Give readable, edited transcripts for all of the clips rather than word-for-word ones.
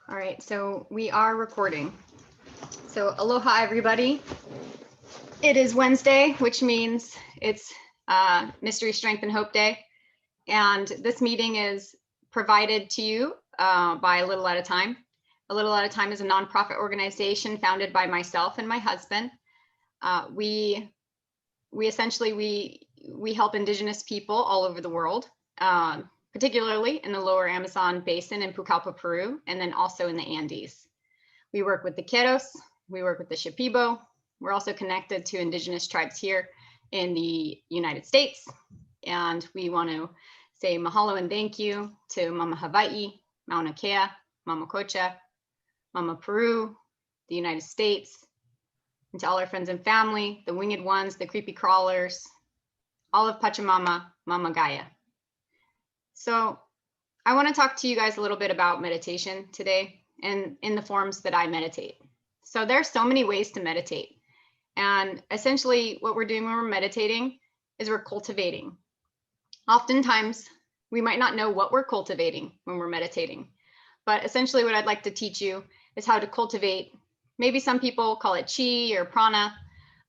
All right, so we are recording. So aloha, everybody. It is Wednesday, which means it's Mystery, Strength, and Hope Day. And this meeting is provided to you by A Little at a Time. A Little at a Time is a nonprofit organization founded by myself and my husband. We essentially help Indigenous people all over the world, particularly in the lower Amazon basin in Pucallpa, Peru, and then also in the Andes. We work with the Queros, we work with the Shipibo. We're also connected to Indigenous tribes here in the United States. And we want to say mahalo and thank you to Mama Hawaii, Mauna Kea, Mama Kocha, Mama Peru, the United States, and to all our friends and family, the winged ones, the creepy crawlers, all of Pachamama, Mama Gaia. So I want to talk to you guys a little bit about meditation today and in the forms that I meditate. So there's so many ways to meditate. And essentially what we're doing when we're meditating is we're cultivating. Oftentimes we might not know what we're cultivating when we're meditating, but essentially what I'd like to teach you is how to cultivate. Maybe some people call it chi or prana.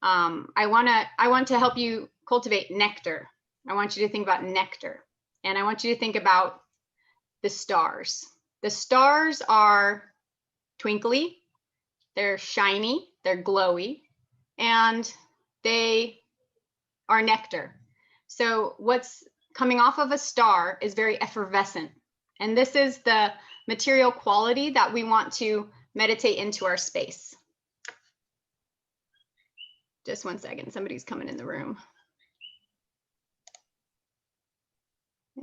I want to help you cultivate nectar. I want you to think about nectar, and I want you to think about the stars. The stars are twinkly, they're shiny, they're glowy, and they are nectar. So what's coming off of a star is very effervescent. And this is the material quality that we want to meditate into our space. Just one second, somebody's coming in the room.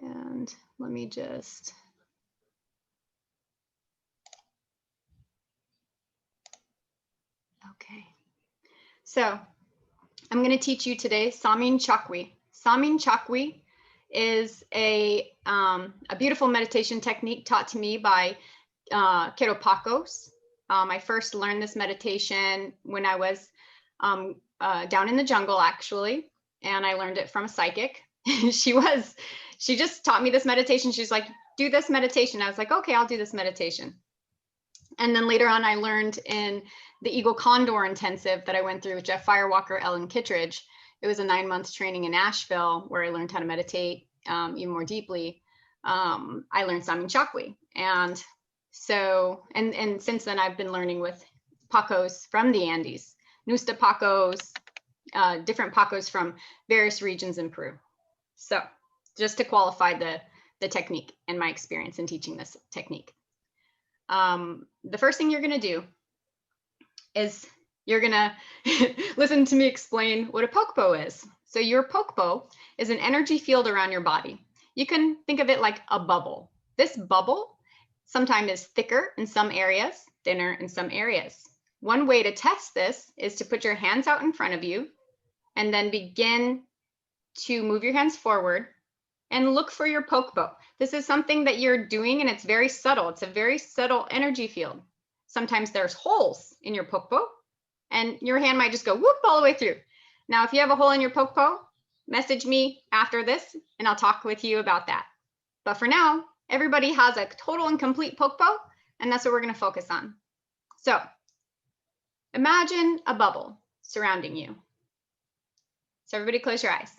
And let me just. Okay, so I'm going to teach you today Samin Chakwi. Samin Chakwi is a beautiful meditation technique taught to me by Keropakos. I first learned this meditation when I was down in the jungle, actually, and I learned it from a psychic. She just taught me this meditation. She's like, do this meditation. I was like, okay, I'll do this meditation. And then later on, I learned in the Eagle Condor intensive that I went through with Jeff Firewalker, Ellen Kittredge. It was a 9-month training in Asheville where I learned how to meditate even more deeply. I learned Samin Chakwi. And so, and since then I've been learning with Pacos from the Andes, Nusta Pacos, different Pacos from various regions in Peru. So just to qualify the technique and my experience in teaching this technique. The first thing you're going to do is you're going to listen to me explain what a pokpo is. So your pokpo is an energy field around your body. You can think of it like a bubble. This bubble sometimes is thicker in some areas, thinner in some areas. One way to test this is to put your hands out in front of you and then begin to move your hands forward and look for your pokpo. This is something that you're doing and it's very subtle. It's a very subtle energy field. Sometimes there's holes in your pokpo and your hand might just go whoop all the way through. Now, if you have a hole in your pokpo, message me after this and I'll talk with you about that. But for now, everybody has a total and complete pokpo, and that's what we're going to focus on. So imagine a bubble surrounding you. So everybody close your eyes.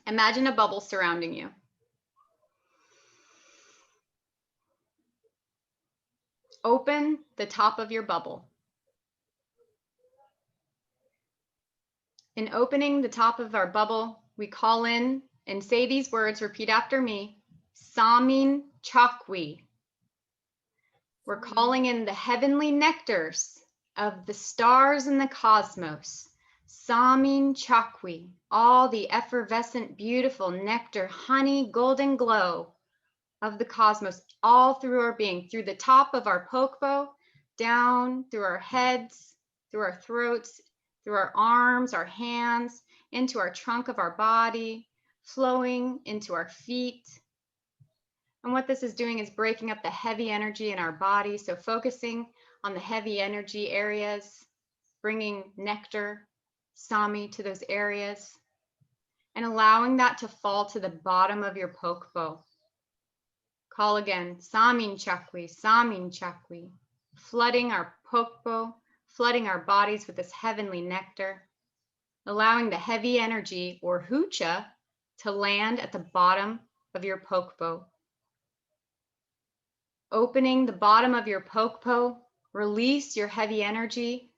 Imagine a bubble surrounding you. Open the top of your bubble. In opening the top of our bubble, we call in and say these words, repeat after me, Samin Chakwi. We're calling in the heavenly nectars of the stars in the cosmos. Samin Chakwi, all the effervescent, beautiful nectar, honey, golden glow of the cosmos, all through our being, through the top of our pokpo, down through our heads, through our throats, through our arms, our hands, into our trunk of our body, flowing into our feet. And what this is doing is breaking up the heavy energy in our body. So focusing on the heavy energy areas, bringing nectar, Sami to those areas, and allowing that to fall to the bottom of your pokpo, Call again, Samin Chakwi, flooding our pokpo, flooding our bodies with this heavenly nectar, allowing the heavy energy or hucha to land at the bottom of your pokpo. Opening the bottom of your pokpo, release your heavy energy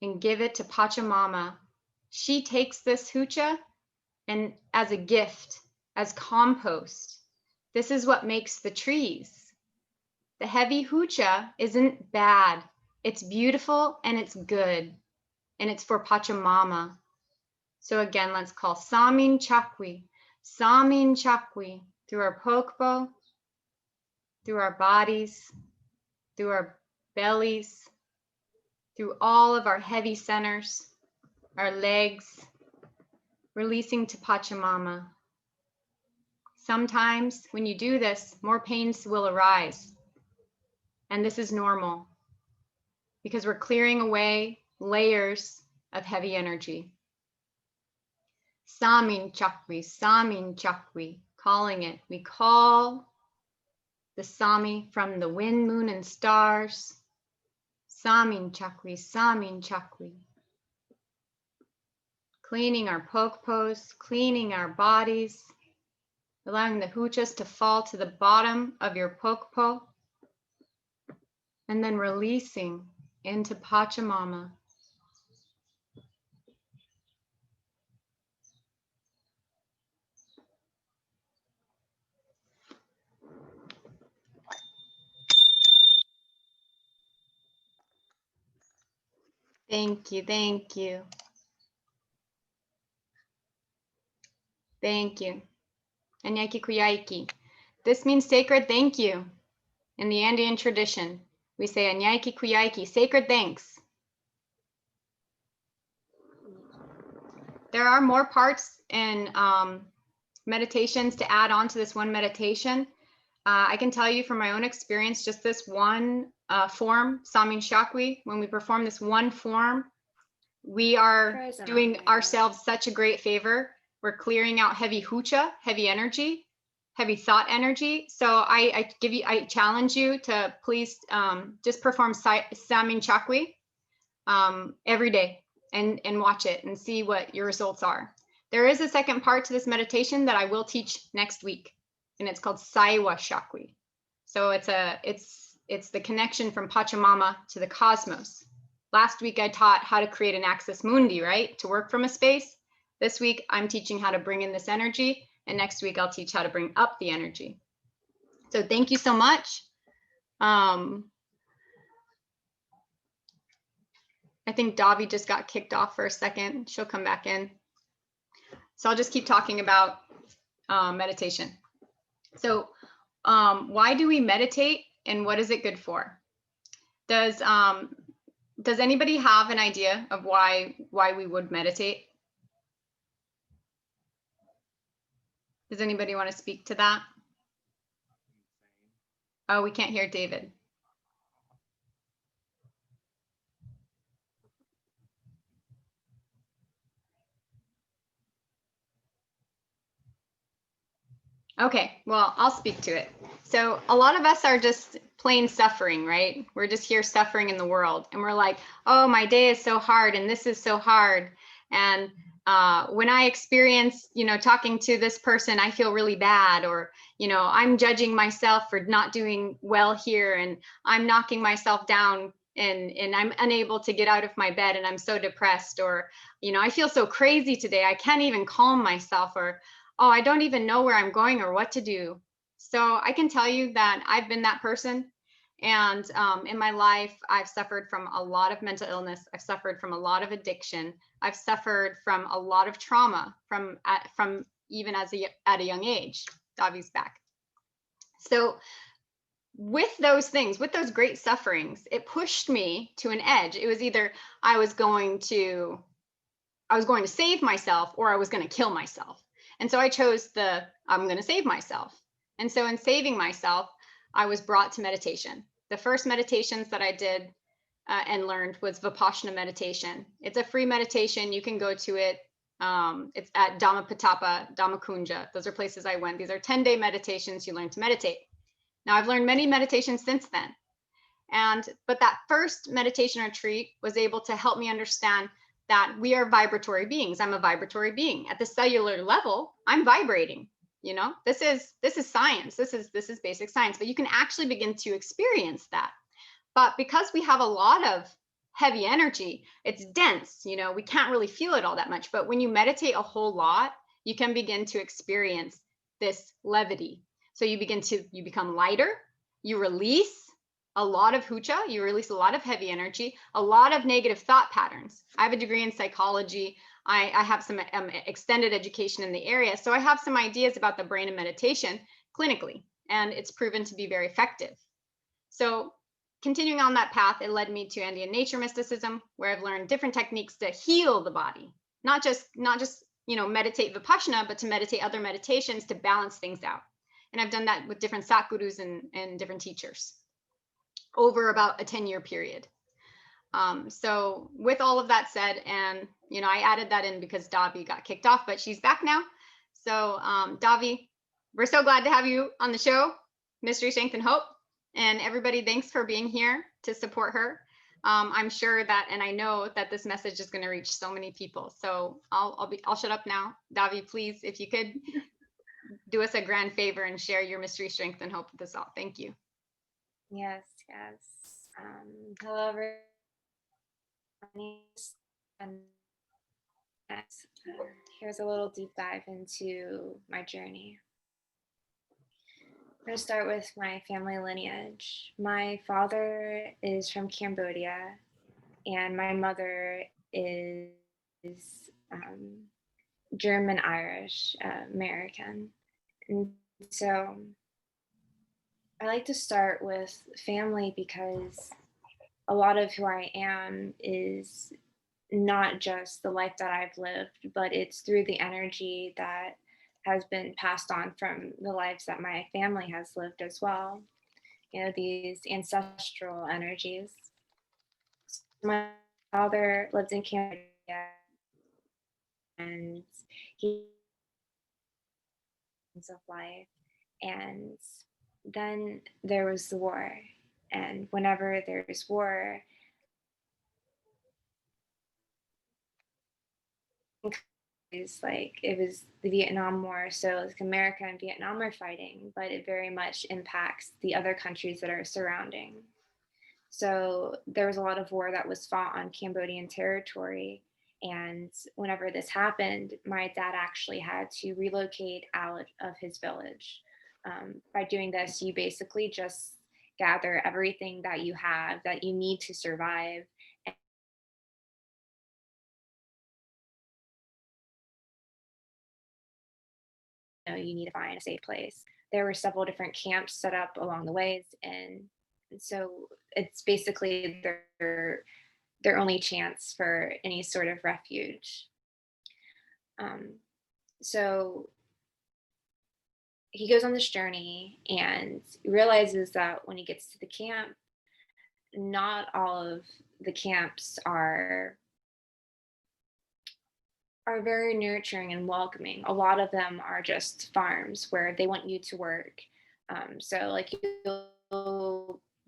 and give it to Pachamama. She takes this hucha and as a gift, as compost. This is what makes the trees. The heavy hucha isn't bad. It's beautiful and it's good. And it's for Pachamama. So again, let's call Samin Chakwi through our pokpo, through our bodies, through our bellies, through all of our heavy centers, our legs, releasing to Pachamama. Sometimes when you do this, more pains will arise. And this is normal because we're clearing away layers of heavy energy. Samin Chakwi, calling it. We call the Sami from the wind, moon, and stars. Samin Chakwi. Cleaning our pokpos, cleaning our bodies, allowing the huchas to fall to the bottom of your pokpo, and then releasing into Pachamama. Thank you, thank you. Thank you. Anyaiki Kuyaiki. This means sacred thank you. In the Andean tradition, we say Anyaiki Kuyaiki, sacred thanks. There are more parts and meditations to add on to this one meditation. I can tell you from my own experience, just this one form, Samin Chakwi, when we perform this one form, we are doing ourselves such a great favor. We're clearing out heavy hucha, heavy energy, heavy thought energy. So I challenge you to please just perform Samin Chakwi every day and watch it and see what your results are. There is a second part to this meditation that I will teach next week, and it's called Saiwa Chakwi. So it's the connection from Pachamama to the cosmos. Last week I taught how to create an axis mundi, right? To work from a space. This week I'm teaching how to bring in this energy, and next week I'll teach how to bring up the energy. So thank you so much. I think Davi just got kicked off for a second. She'll come back in. So I'll just keep talking about meditation. So why do we meditate and what is it good for? Does anybody have an idea of why we would meditate? Does anybody want to speak to that? Oh, we can't hear David. Okay, well, I'll speak to it. So a lot of us are just plain suffering, right? We're just here suffering in the world. And we're like, oh, my day is so hard and this is so hard. And when I experience, talking to this person, I feel really bad, or, I'm judging myself for not doing well here, and I'm knocking myself down and I'm unable to get out of my bed and I'm so depressed, or, I feel so crazy today. I can't even calm myself, or, oh, I don't even know where I'm going or what to do. So I can tell you that I've been that person. And in my life, I've suffered from a lot of mental illness. I've suffered from a lot of addiction. I've suffered from a lot of trauma from even at a young age. Davi's back. So with those things, with those great sufferings, it pushed me to an edge. It was either I was going to save myself or I was going to kill myself. And so I chose I'm going to save myself. And so in saving myself, I was brought to meditation. The first meditations that I did and learned was Vipassana meditation. It's a free meditation. You can go to it. It's at Dhammapatapa, Dhammakunja. Those are places I went. These are 10-day meditations. You learn to meditate. Now, I've learned many meditations since then. But that first meditation retreat was able to help me understand that we are vibratory beings. I'm a vibratory being. At the cellular level, I'm vibrating. You know, this is science. This is basic science, but you can actually begin to experience that. But because we have a lot of heavy energy, it's dense, you know, we can't really feel it all that much. But when you meditate a whole lot, you can begin to experience this levity. So you become lighter, you release a lot of hucha, you release a lot of heavy energy, a lot of negative thought patterns. I have a degree in psychology. I have some extended education in the area. So I have some ideas about the brain and meditation clinically, and it's proven to be very effective. So continuing on that path, it led me to Andean nature mysticism, where I've learned different techniques to heal the body, not just you know, meditate Vipassana, but to meditate other meditations to balance things out. And I've done that with different Satgurus and different teachers over about a 10-year period. So with all of that said, and you know, I added that in because Davi got kicked off, but she's back now. So Davi, we're so glad to have you on the show, Mystery, Strength, and Hope. And everybody, thanks for being here to support her. I'm sure that, and I know that this message is going to reach so many people. So I'll shut up now. Davi, please, if you could do us a grand favor and share your mystery, strength, and hope with us all. Thank you. Yes. Hello, everyone. And here's a little deep dive into my journey. I'm going to start with my family lineage. My father is from Cambodia, and my mother is German, Irish, American. And so I like to start with family because a lot of who I am is not just the life that I've lived, but it's through the energy that has been passed on from the lives that my family has lived as well. You know, these ancestral energies. My father lived in Cambodia, and he of life, and then there was the war, and whenever there's war, is like it was the Vietnam War, so like America and Vietnam are fighting, but it very much impacts the other countries that are surrounding. So there was a lot of war that was fought on Cambodian territory, and whenever this happened, my dad actually had to relocate out of his village. By doing this, you basically just gather everything that you have that you need to survive. You need to find a safe place. There were several different camps set up along the ways, and so it's basically their only chance for any sort of refuge. So he goes on this journey and realizes that when he gets to the camp, not all of the camps are very nurturing and welcoming. A lot of them are just farms where they want you to work. So like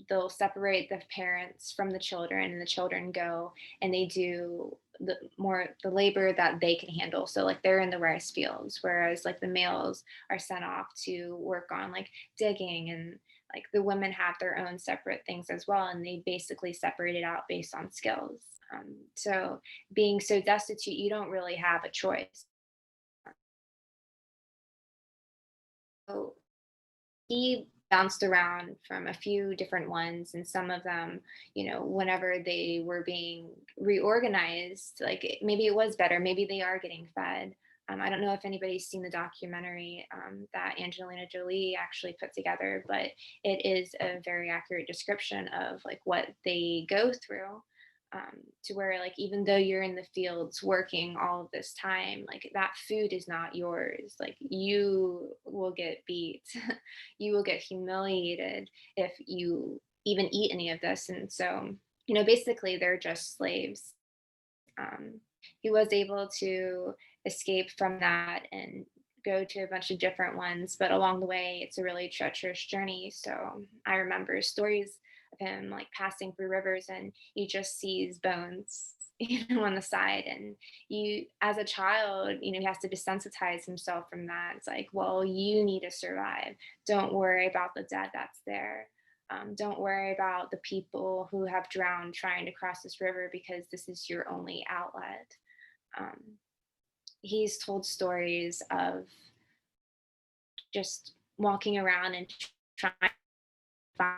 they'll separate the parents from the children, and the children go and they do the labor that they can handle. So like they're in the rice fields, whereas like the males are sent off to work on like digging, and like the women have their own separate things as well, and they basically separate it out based on skills. So being so destitute, you don't really have a choice. So he bounced around from a few different ones, and some of them, you know, whenever they were being reorganized, like maybe it was better, maybe they are getting fed. I don't know if anybody's seen the documentary that Angelina Jolie actually put together, but it is a very accurate description of like what they go through. To where like even though you're in the fields working all of this time, like that food is not yours. Like you will get beat, you will get humiliated if you even eat any of this. And so, you know, basically they're just slaves. He was able to escape from that and go to a bunch of different ones, but along the way, it's a really treacherous journey. So I remember stories of him like passing through rivers and he just sees bones, on the side. And you, as a child, he has to desensitize himself from that. It's like, well, you need to survive. Don't worry about the dead that's there. Don't worry about the people who have drowned trying to cross this river because this is your only outlet. Um, he's told stories of just walking around and trying to find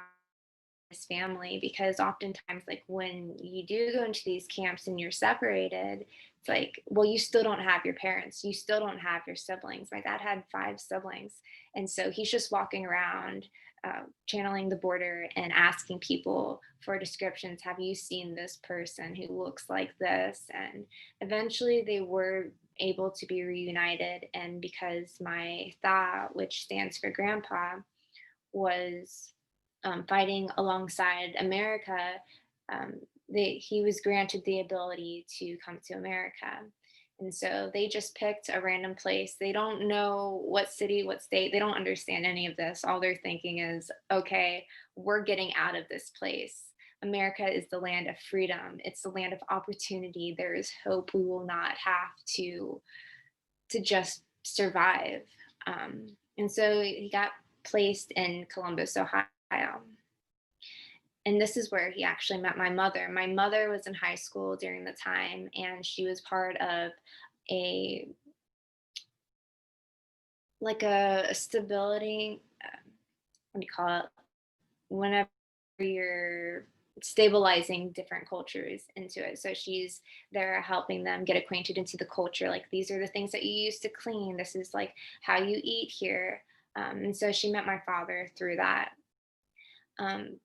his family, because oftentimes, like, when you do go into these camps and you're separated, it's like, well, you still don't have your parents, you still don't have your siblings. My dad had 5 siblings, and so he's just walking around, channeling the border and asking people for descriptions. Have you seen this person who looks like this? And eventually they were able to be reunited, and because my tha, which stands for grandpa, was fighting alongside America, um, he was granted the ability to come to America. And so they just picked a random place. They don't know what city, what state. They don't understand any of this. All they're thinking is, okay, we're getting out of this place. America is the land of freedom. It's the land of opportunity. There is hope. We will not have to just survive. And so he got placed in Columbus, Ohio. And this is where he actually met my mother. My mother was in high school during the time, and she was part of a a stability. What do you call it? Whenever you're stabilizing different cultures into it. So she's there helping them get acquainted into the culture. Like, these are the things that you use to clean. This is like how you eat here. And so she met my father through that. Um,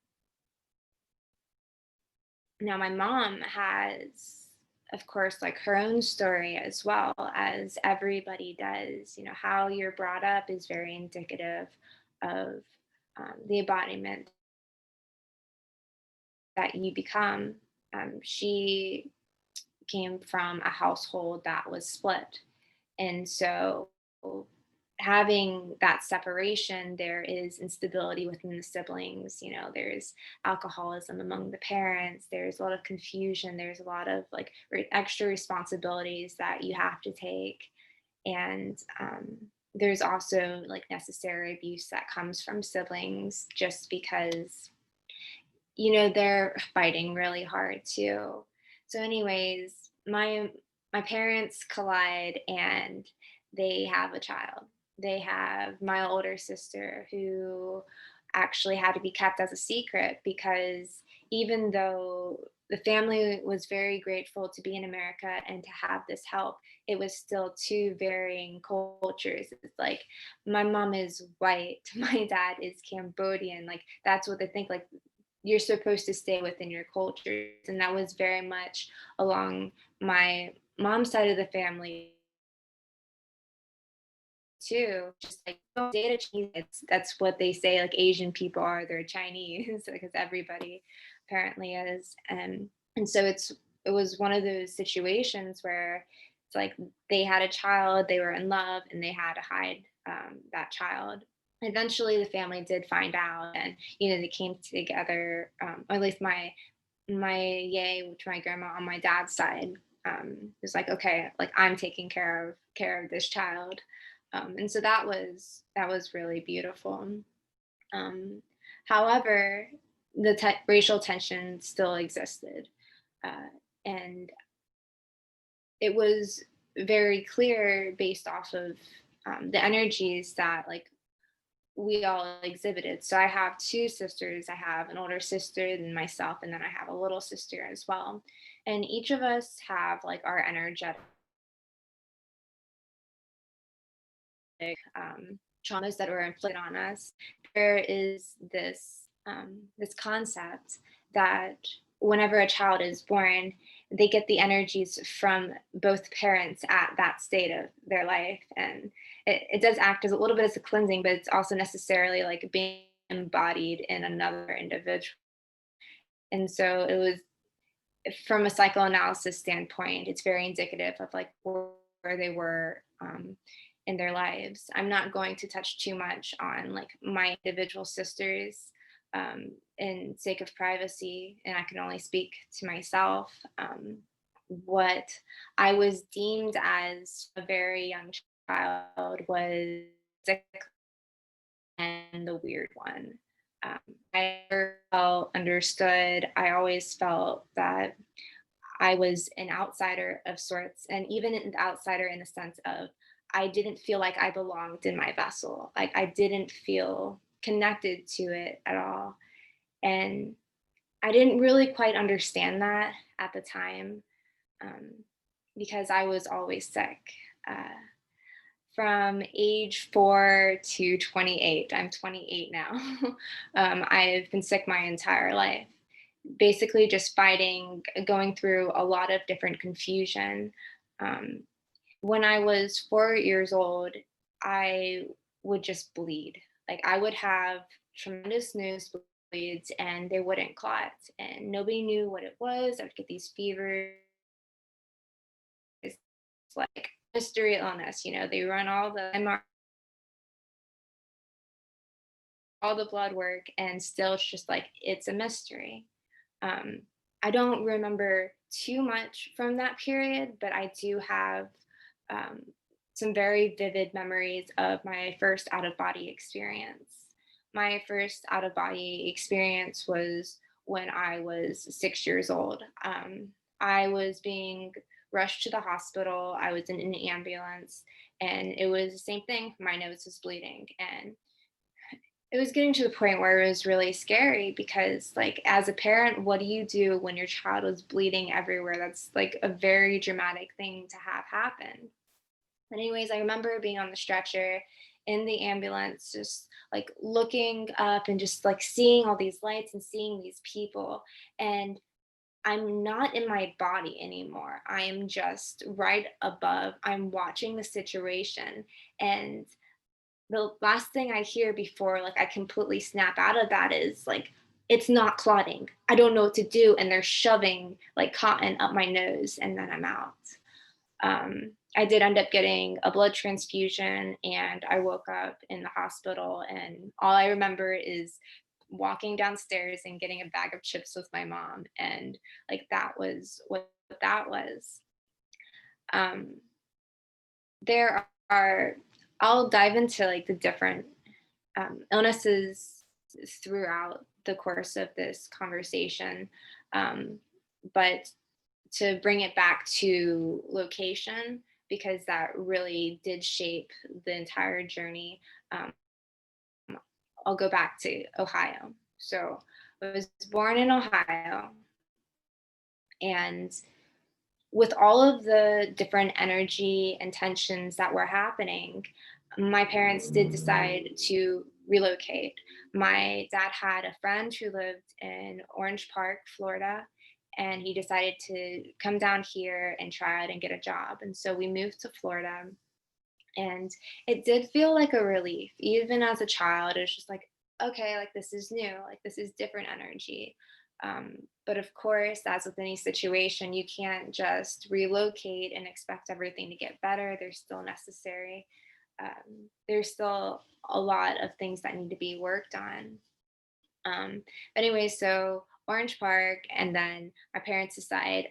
Now, my mom has, of course, like her own story as well, as everybody does. How you're brought up is very indicative of the embodiment that you become. She came from a household that was split. And so, having that separation, there is instability within the siblings. There's alcoholism among the parents, there's a lot of confusion, there's a lot of like extra responsibilities that you have to take. And there's also like necessary abuse that comes from siblings, just because they're fighting really hard too. So anyways, my parents collide and they have a child. They have my older sister, who actually had to be kept as a secret, because even though the family was very grateful to be in America and to have this help, it was still two varying cultures. It's like, my mom is white, my dad is Cambodian. Like, that's what they think. Like, you're supposed to stay within your cultures. And that was very much along my mom's side of the family too. Just like, don't date a Chinese. That's what they say, like, Asian people are, they're Chinese, because everybody apparently is. And so it was one of those situations where it's like, they had a child, they were in love, and they had to hide that child. Eventually the family did find out, and they came together, or at least my yay, which my grandma on my dad's side, was like, okay, like, I'm taking care of this child. And so that was really beautiful. um, However, the racial tension still existed, uh, and it was very clear based off of the energies that, like, we all exhibited. So I have 2 sisters. I have an older sister than myself, and then I have a little sister as well. And each of us have like our energetic traumas that were inflicted on us. There is this concept that whenever a child is born, they get the energies from both parents at that state of their life, and it does act as a little bit as a cleansing, but it's also necessarily like being embodied in another individual. And so it was, from a psychoanalysis standpoint, it's very indicative of like where they were in their lives. I'm not going to touch too much on like my individual sisters in sake of privacy, and I can only speak to myself. What I was deemed as a very young child was sick and the weird one. Um, I never felt understood. I always felt that I was an outsider of sorts, and even an outsider in the sense of I didn't feel like I belonged in my vessel. Like I didn't feel connected to it at all. And I didn't really quite understand that at the time, um, because I was always sick. Uh, from age 4 to 28, I'm 28 now. I've been sick my entire life, basically just fighting, going through a lot of different confusion. Um, when I was 4 years old, I would just bleed. Like I would have tremendous nosebleeds and they wouldn't clot, and nobody knew what it was. I would get these fevers, like mystery illness. You know, they run all the MR, all the blood work, and still it's just like it's a mystery. Um, I don't remember too much from that period, but I do have um, some very vivid memories of my first out of body experience. My first out of body experience was when I was 6 years old. I was being rushed to the hospital. I was in an ambulance, and it was the same thing. My nose was bleeding, and it was getting to the point where it was really scary because, like, as a parent, what do you do when your child is bleeding everywhere? That's like a very dramatic thing to have happen. But anyways, I remember being on the stretcher in the ambulance, just like looking up and just like seeing all these lights and seeing these people. And I'm not in my body anymore. I am just right above. I'm watching the situation. And the last thing I hear before like I completely snap out of that is like, it's not clotting. I don't know what to do. And they're shoving like cotton up my nose, and then I'm out. I did end up getting a blood transfusion, and I woke up in the hospital, and all I remember is walking downstairs and getting a bag of chips with my mom. And like that was what that was. Um, there are, I'll dive into like the different illnesses throughout the course of this conversation. Um, but to bring it back to location, because that really did shape the entire journey, um, I'll go back to Ohio. So I was born in Ohio, and with all of the different energy and tensions that were happening, my parents did decide to relocate. My dad had a friend who lived in Orange Park, Florida, and he decided to come down here and try it and get a job. And so we moved to Florida, and it did feel like a relief. Even as a child, it was just like, okay, like this is new, like this is different energy. But of course, as with any situation, you can't just relocate and expect everything to get better. They're still necessary. There's still a lot of things that need to be worked on. But anyway, so Orange Park, and then my parents decide,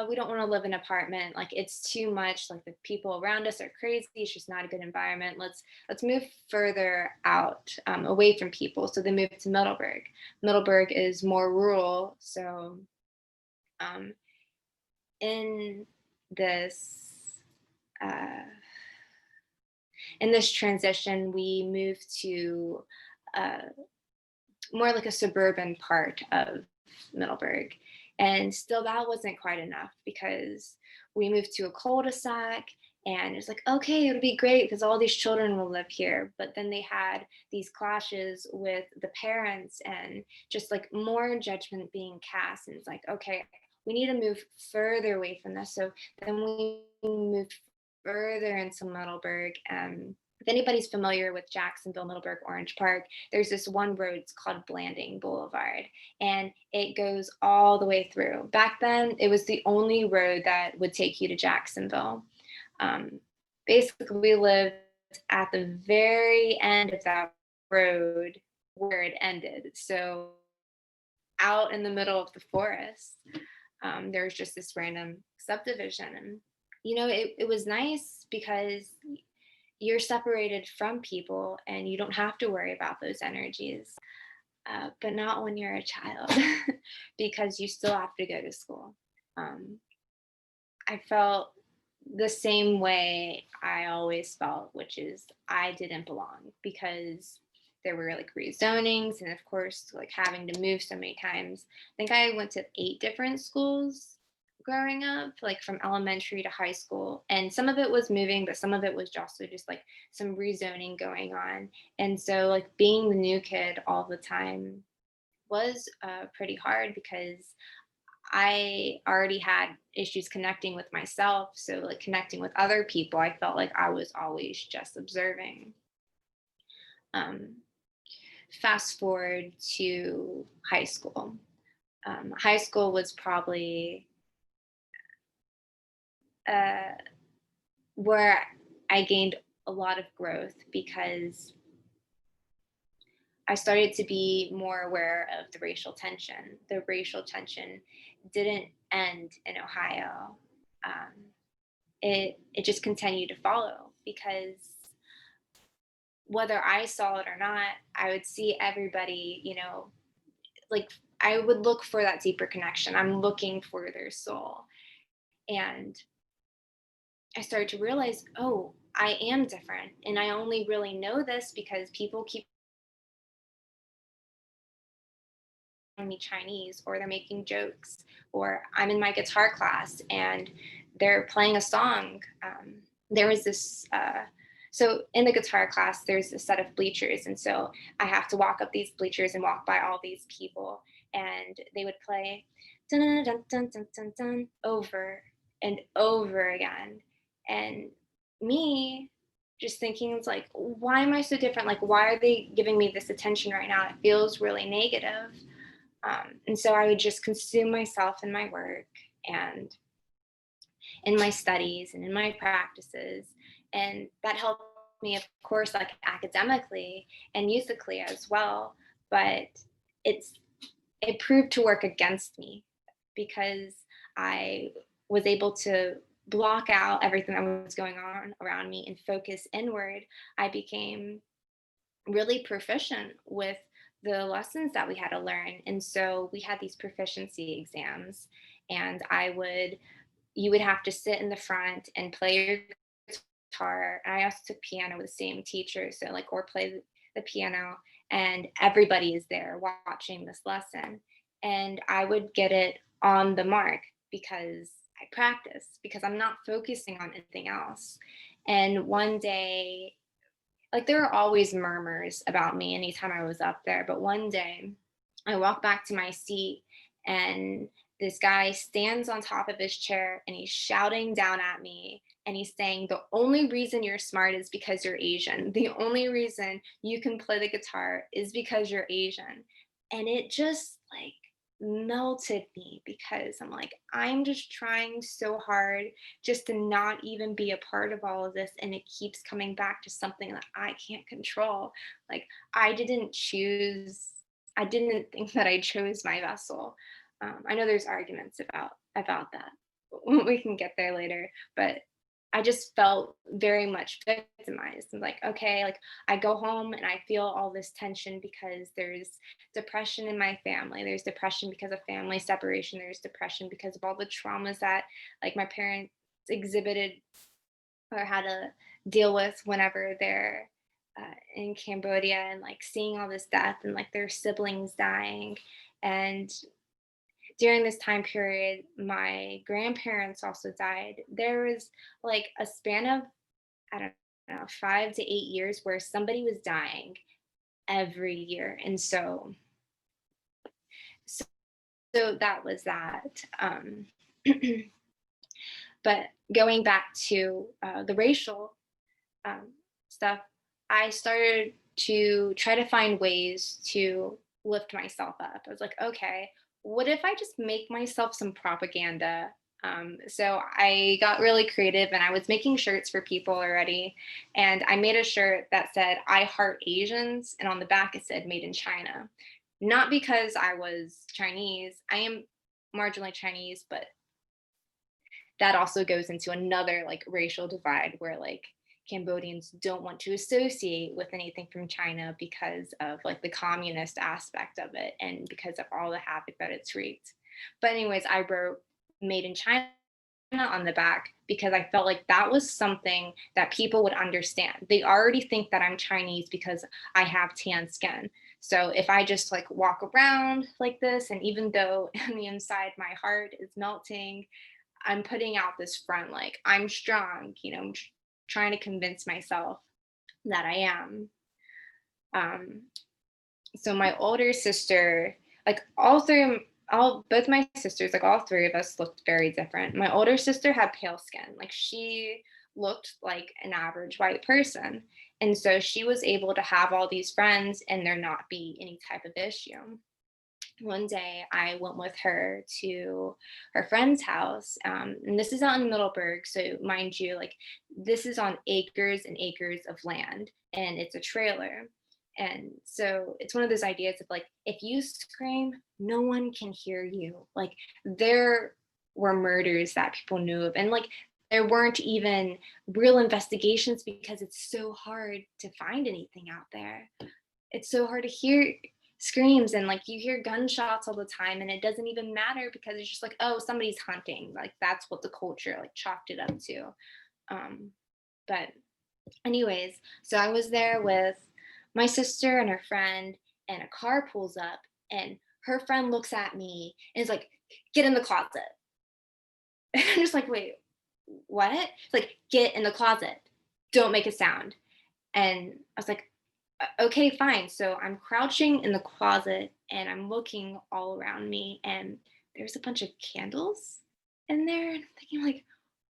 we don't want to live in an apartment. Like it's too much. Like the people around us are crazy. It's just not a good environment. Let's move further out, away from people. So they moved to Middleburg. Middleburg is more rural. So um, in this uh, in this transition, we moved to uh, more like a suburban part of Middleburg. And still, that wasn't quite enough because we moved to a cul-de-sac, and it's like, okay, it'll be great because all these children will live here. But then they had these clashes with the parents and just like more judgment being cast. And it's like, okay, we need to move further away from this. So then we moved further into Middleburg. If anybody's familiar with Jacksonville, Middleburg, Orange Park, there's this one road, it's called Blanding Boulevard, and it goes all the way through. Back then, it was the only road that would take you to Jacksonville. Um, Basically, we lived at the very end of that road where it ended. So out in the middle of the forest, there was just this random subdivision. And, it was nice because you're separated from people and you don't have to worry about those energies. But not when you're a child, because you still have to go to school. I felt the same way I always felt, which is I didn't belong, because there were like rezonings, and of course, like having to move so many times. I think I went to 8 different schools growing up, like from elementary to high school. And some of it was moving, but some of it was also just like some rezoning going on. And so, like, being the new kid all the time was pretty hard, because I already had issues connecting with myself. So, like, connecting with other people, I felt like I was always just observing. Um, Fast forward to high school. High school was probably uh, where I gained a lot of growth, because I started to be more aware of the racial tension. The racial tension didn't end in Ohio. Um, it just continued to follow, because whether I saw it or not, I would see everybody, like, I would look for that deeper connection. I'm looking for their soul. And I started to realize, oh, I am different. And I only really know this because people keep calling me Chinese, or they're making jokes, or I'm in my guitar class and they're playing a song. There was this, so in the guitar class, there's a set of bleachers. And so I have to walk up these bleachers and walk by all these people, and they would play dun dun dun dun dun dun dun over and over again. And me just thinking, it's like, why am I so different? Like, why are they giving me this attention right now? It feels really negative. And so I would just consume myself in my work and in my studies and in my practices. And that helped me, of course, like academically and musically as well. But it's it proved to work against me, because I was able to block out everything that was going on around me and focus inward. I became really proficient with the lessons that we had to learn. And so we had these proficiency exams, and you would have to sit in the front and play your guitar. And I also took piano with the same teacher. So, like, or play the piano, and everybody is there watching this lesson. And I would get it on the mark, because I practiced, because I'm not focusing on anything else. And one day, like, there were always murmurs about me anytime I was up there. But one day I walked back to my seat, and this guy stands on top of his chair and he's shouting down at me, and he's saying, the only reason you're smart is because you're Asian. The only reason you can play the guitar is because you're Asian. And it just, like, melted me, because I'm like, I'm just trying so hard just to not even be a part of all of this, and it keeps coming back to something that I can't control. Like, I didn't think that I chose my vessel. I know there's arguments about that. We can get there later, but I just felt very much victimized. And like, okay, like, I go home and I feel all this tension because there's depression in my family. There's depression because of family separation. There's depression because of all the traumas that, like, my parents exhibited or had to deal with whenever they're in Cambodia, and like seeing all this death and like their siblings dying. And during this time period, my grandparents also died. There was like a span of, I don't know, 5 to 8 years where somebody was dying every year. And so, so that was that. But going back to the racial stuff, I started to try to find ways to lift myself up. I was like, okay, what if I just make myself some propaganda So I got really creative and I was making shirts for people already. And I made a shirt that said, I heart Asians. And on the back, it said made in China. Not because I was Chinese. I am marginally Chinese, but that also goes into another like racial divide where like Cambodians don't want to associate with anything from China because of like the communist aspect of it and because of all the havoc that it's wreaked. But anyways, I wrote made in China on the back because I felt like that was something that people would understand. They already think that I'm Chinese because I have tan skin. So if I just like walk around like this, and even though on the inside my heart is melting, I'm putting out this front, like I'm strong, I'm trying to convince myself that I am. Um, so my older sister, like both my sisters, like all three of us looked very different. My older sister had pale skin, like she looked like an average white person. And so she was able to have all these friends and there not be any type of issue. One day I went with her to her friend's house. And this is out in Middleburg. So mind you, like this is on acres and acres of land and it's a trailer. And so it's one of those ideas of like, if you scream, no one can hear you. Like there were murders that people knew of. And like there weren't even real investigations because it's so hard to find anything out there. It's so hard to hear screams and like you hear gunshots all the time and it doesn't even matter because it's just like, oh, somebody's hunting. Like that's what the culture like chalked it up to. But anyways, so I was there with my sister and her friend and a car pulls up and her friend looks at me and is like, get in the closet. And I'm just like, wait, what? It's like, get in the closet. Don't make a sound. And I was like, okay, fine. So I'm crouching in the closet and I'm looking all around me and there's a bunch of candles in there. And I'm thinking like,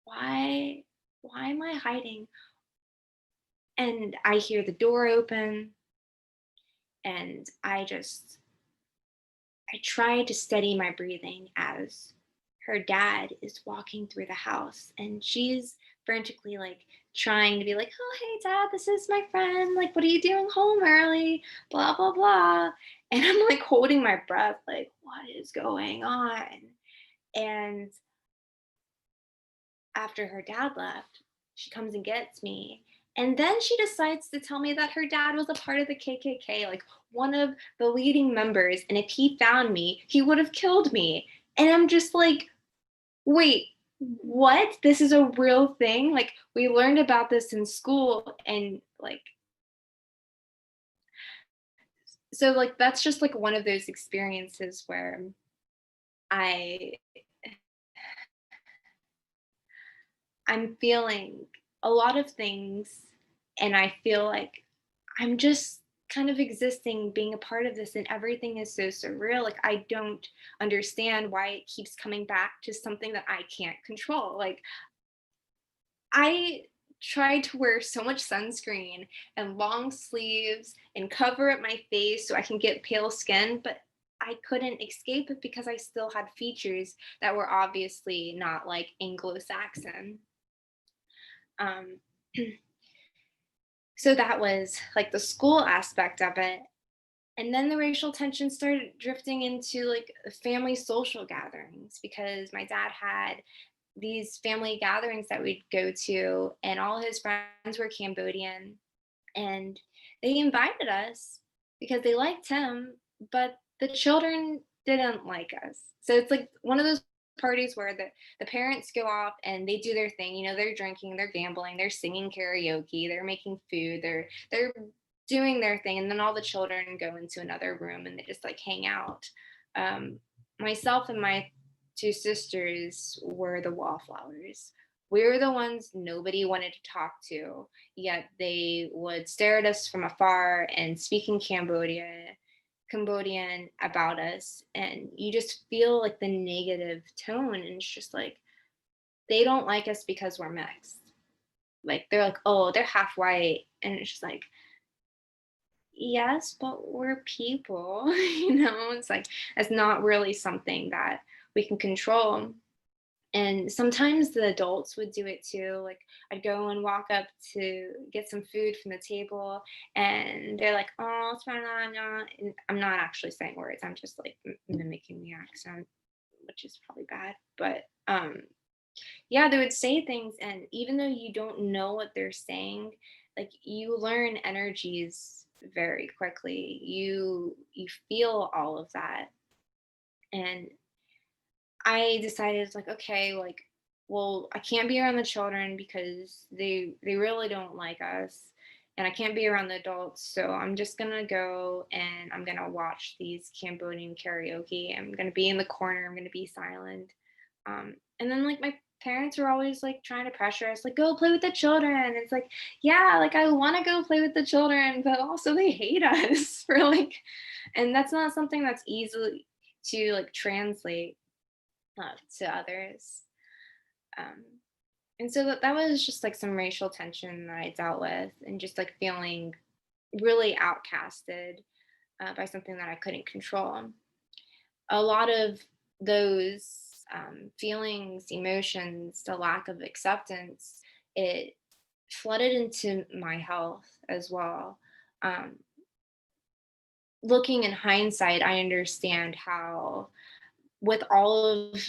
why am I hiding? And I hear the door open and I try to steady my breathing as her dad is walking through the house and she's frantically like trying to be like, oh, hey, dad, this is my friend. Like, what are you doing home early? Blah, blah, blah. And I'm like holding my breath, like, what is going on? And after her dad left, she comes and gets me. And then she decides to tell me that her dad was a part of the KKK, like one of the leading members. And if he found me, he would have killed me. And I'm just like, wait, what? This is a real thing? Like, we learned about this in school. And like, so like, that's just like one of those experiences where I, I'm feeling a lot of things. And I feel like I'm just kind of existing, being a part of this, and everything is so surreal. Like, I don't understand why it keeps coming back to something that I can't control. Like, I tried to wear so much sunscreen and long sleeves and cover up my face so I can get pale skin, but I couldn't escape it because I still had features that were obviously not like Anglo-Saxon. Um, so that was like the school aspect of it. And then the racial tension started drifting into like family social gatherings because my dad had these family gatherings that we'd go to, and all his friends were Cambodian. And they invited us because they liked him, but the children didn't like us. So it's like one of those parties where the parents go off and they do their thing. They're drinking, they're gambling, they're singing karaoke, they're making food, they're doing their thing, and then all the children go into another room and they just like hang out. Myself and my two sisters were the wallflowers. We were the ones nobody wanted to talk to, yet they would stare at us from afar and speak in Cambodian about us. And you just feel like the negative tone. And it's just like, they don't like us because we're mixed. Like, they're like, oh, they're half white. And it's just like, yes, but we're people, It's like, it's not really something that we can control. And sometimes the adults would do it too. Like I'd go and walk up to get some food from the table, and they're like, "Oh, it's fine, and I'm not actually saying words. I'm just like mimicking the accent, which is probably bad. But yeah, they would say things, and even though you don't know what they're saying, like you learn energies very quickly. You feel all of that, and I decided like, okay, like, well, I can't be around the children because they really don't like us, and I can't be around the adults. So I'm just gonna go and I'm gonna watch these Cambodian karaoke. I'm gonna be in the corner. I'm gonna be silent. And then like my parents were always like trying to pressure us, like, go play with the children. It's like, yeah, like I want to go play with the children, but also they hate us for like, and that's not something that's easily to like translate to others. Um, and so that was just like some racial tension that I dealt with, and just like feeling really outcasted by something that I couldn't control. A lot of those feelings, emotions, the lack of acceptance, it flooded into my health as well. Um, Looking in hindsight, I understand how, with all of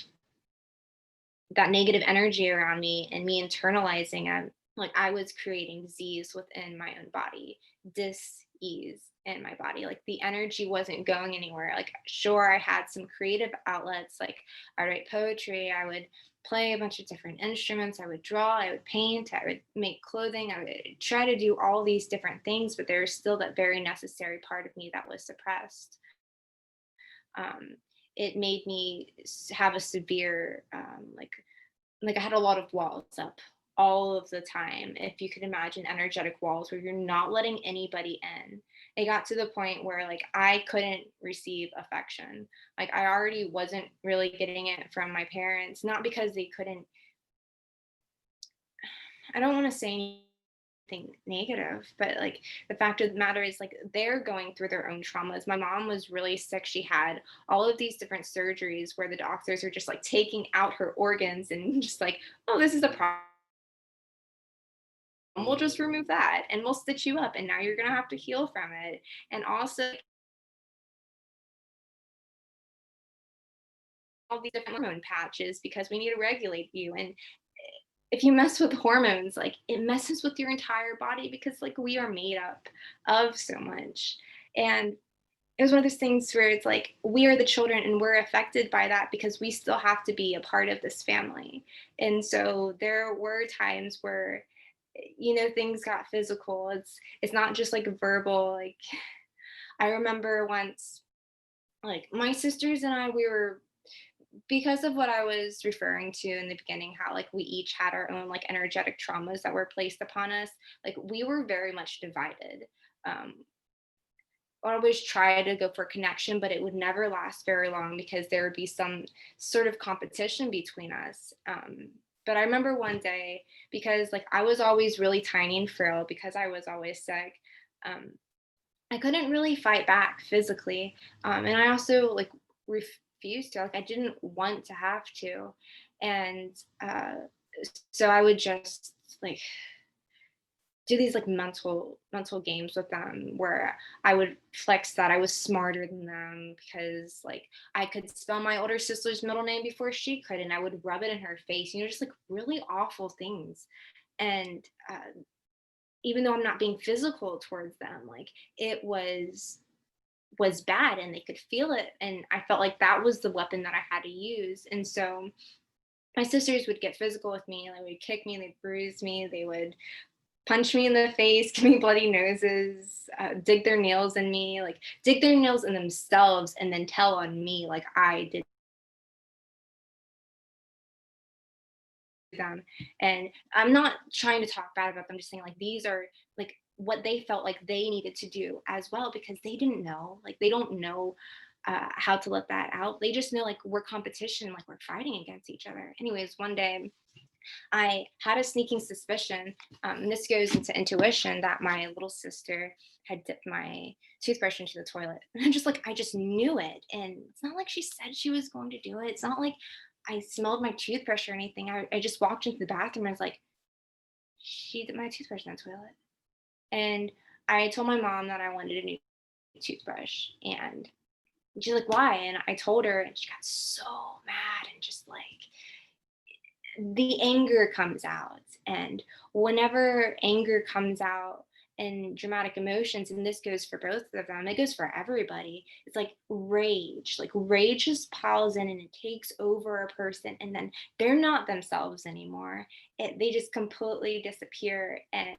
that negative energy around me and me internalizing it, like I was creating disease within my own body, dis-ease in my body. Like the energy wasn't going anywhere. Like sure, I had some creative outlets, like I would write poetry, I would play a bunch of different instruments, I would draw, I would paint, I would make clothing, I would try to do all these different things, but there was still that very necessary part of me that was suppressed. um, it made me have a severe like I had a lot of walls up all of the time. If you could imagine energetic walls where you're not letting anybody in. It got to the point where like I couldn't receive affection. Like I already wasn't really getting it from my parents, not because they couldn't, I don't want to say anything negative, but like the fact of the matter is like they're going through their own traumas. My mom was really sick. She had all of these different surgeries where the doctors are just like taking out her organs and just like, oh, this is a problem, we'll just remove that and we'll stitch you up and now you're gonna have to heal from it. And also all these different hormone patches because we need to regulate you. And if you mess with hormones, like it messes with your entire body because like we are made up of so much. And it was one of those things where it's like we are the children and we're affected by that because we still have to be a part of this family. And so there were times where things got physical. It's not just like verbal. Like I remember once, like my sisters and I, we were, because of what I was referring to in the beginning, how like we each had our own like energetic traumas that were placed upon us, like we were very much divided. um I always try to go for connection, but it would never last very long because there would be some sort of competition between us. But I remember one day, because like I was always really tiny and frail because I was always sick. um, I couldn't really fight back physically. And I also like refused to, like, I didn't want to have to. And so I would just like do these like mental games with them where I would flex that I was smarter than them because like I could spell my older sister's middle name before she could, and I would rub it in her face, just like really awful things. And even though I'm not being physical towards them, like it was bad and they could feel it, and I felt like that was the weapon that I had to use. And so my sisters would get physical with me, and they would kick me, they'd bruise me, they would punch me in the face, give me bloody noses, dig their nails in me, like dig their nails in themselves and then tell on me like I did them. And I'm not trying to talk bad about them, just saying like these are like what they felt like they needed to do as well, because they didn't know, like they don't know how to let that out. They just know like we're competition, like we're fighting against each other. Anyways, one day I had a sneaking suspicion, and this goes into intuition, that my little sister had dipped my toothbrush into the toilet. And I'm just like, I just knew it. And it's not like she said she was going to do it. It's not like I smelled my toothbrush or anything. I just walked into the bathroom and I was like, she did my toothbrush in the toilet. And I told my mom that I wanted a new toothbrush. And she's like, why? And I told her, and she got so mad and just like, the anger comes out. And whenever anger comes out and dramatic emotions, and this goes for both of them, it goes for everybody, it's like rage. Like rage just piles in and it takes over a person, and then they're not themselves anymore. They just completely disappear. And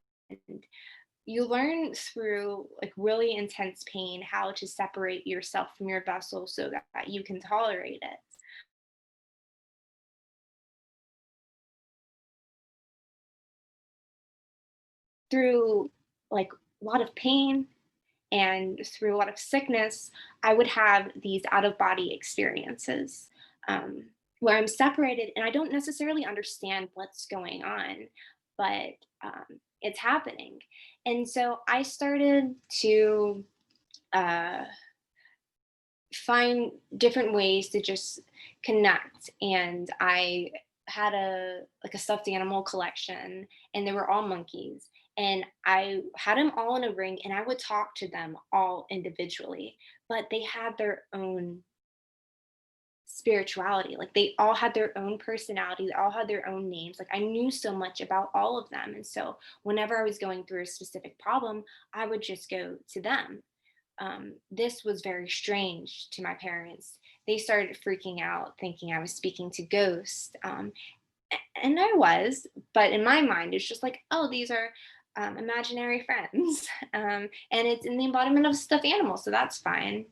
you learn through like really intense pain how to separate yourself from your vessel so that you can tolerate it. Through like a lot of pain and through a lot of sickness, I would have these out of body experiences, where I'm separated and I don't necessarily understand what's going on, but it's happening. And so I started to uh, find different ways to just connect. And I had a like a stuffed animal collection, and they were all monkeys, and I had them all in a ring, and I would talk to them all individually, but they had their own spirituality. Like they all had their own personality, they all had their own names. Like I knew so much about all of them, and so whenever I was going through a specific problem, I would just go to them. This was very strange to my parents. They started freaking out, thinking I was speaking to ghosts. And I was, but in my mind, it's just like, oh, these are imaginary friends. And it's in the embodiment of a stuffed animal, so that's fine.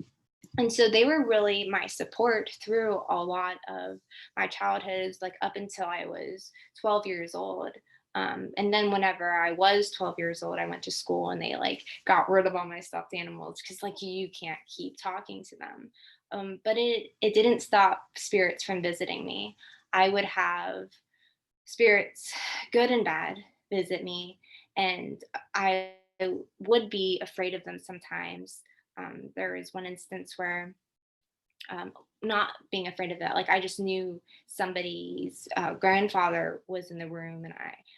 And so they were really my support through a lot of my childhood, like up until I was 12 years old. And then whenever I was 12 years old, I went to school and they like got rid of all my stuffed animals because like you can't keep talking to them. But it didn't stop spirits from visiting me. I would have spirits, good and bad, visit me, and I would be afraid of them sometimes. There was one instance where um, not being afraid of that. Like I just knew somebody's grandfather was in the room, and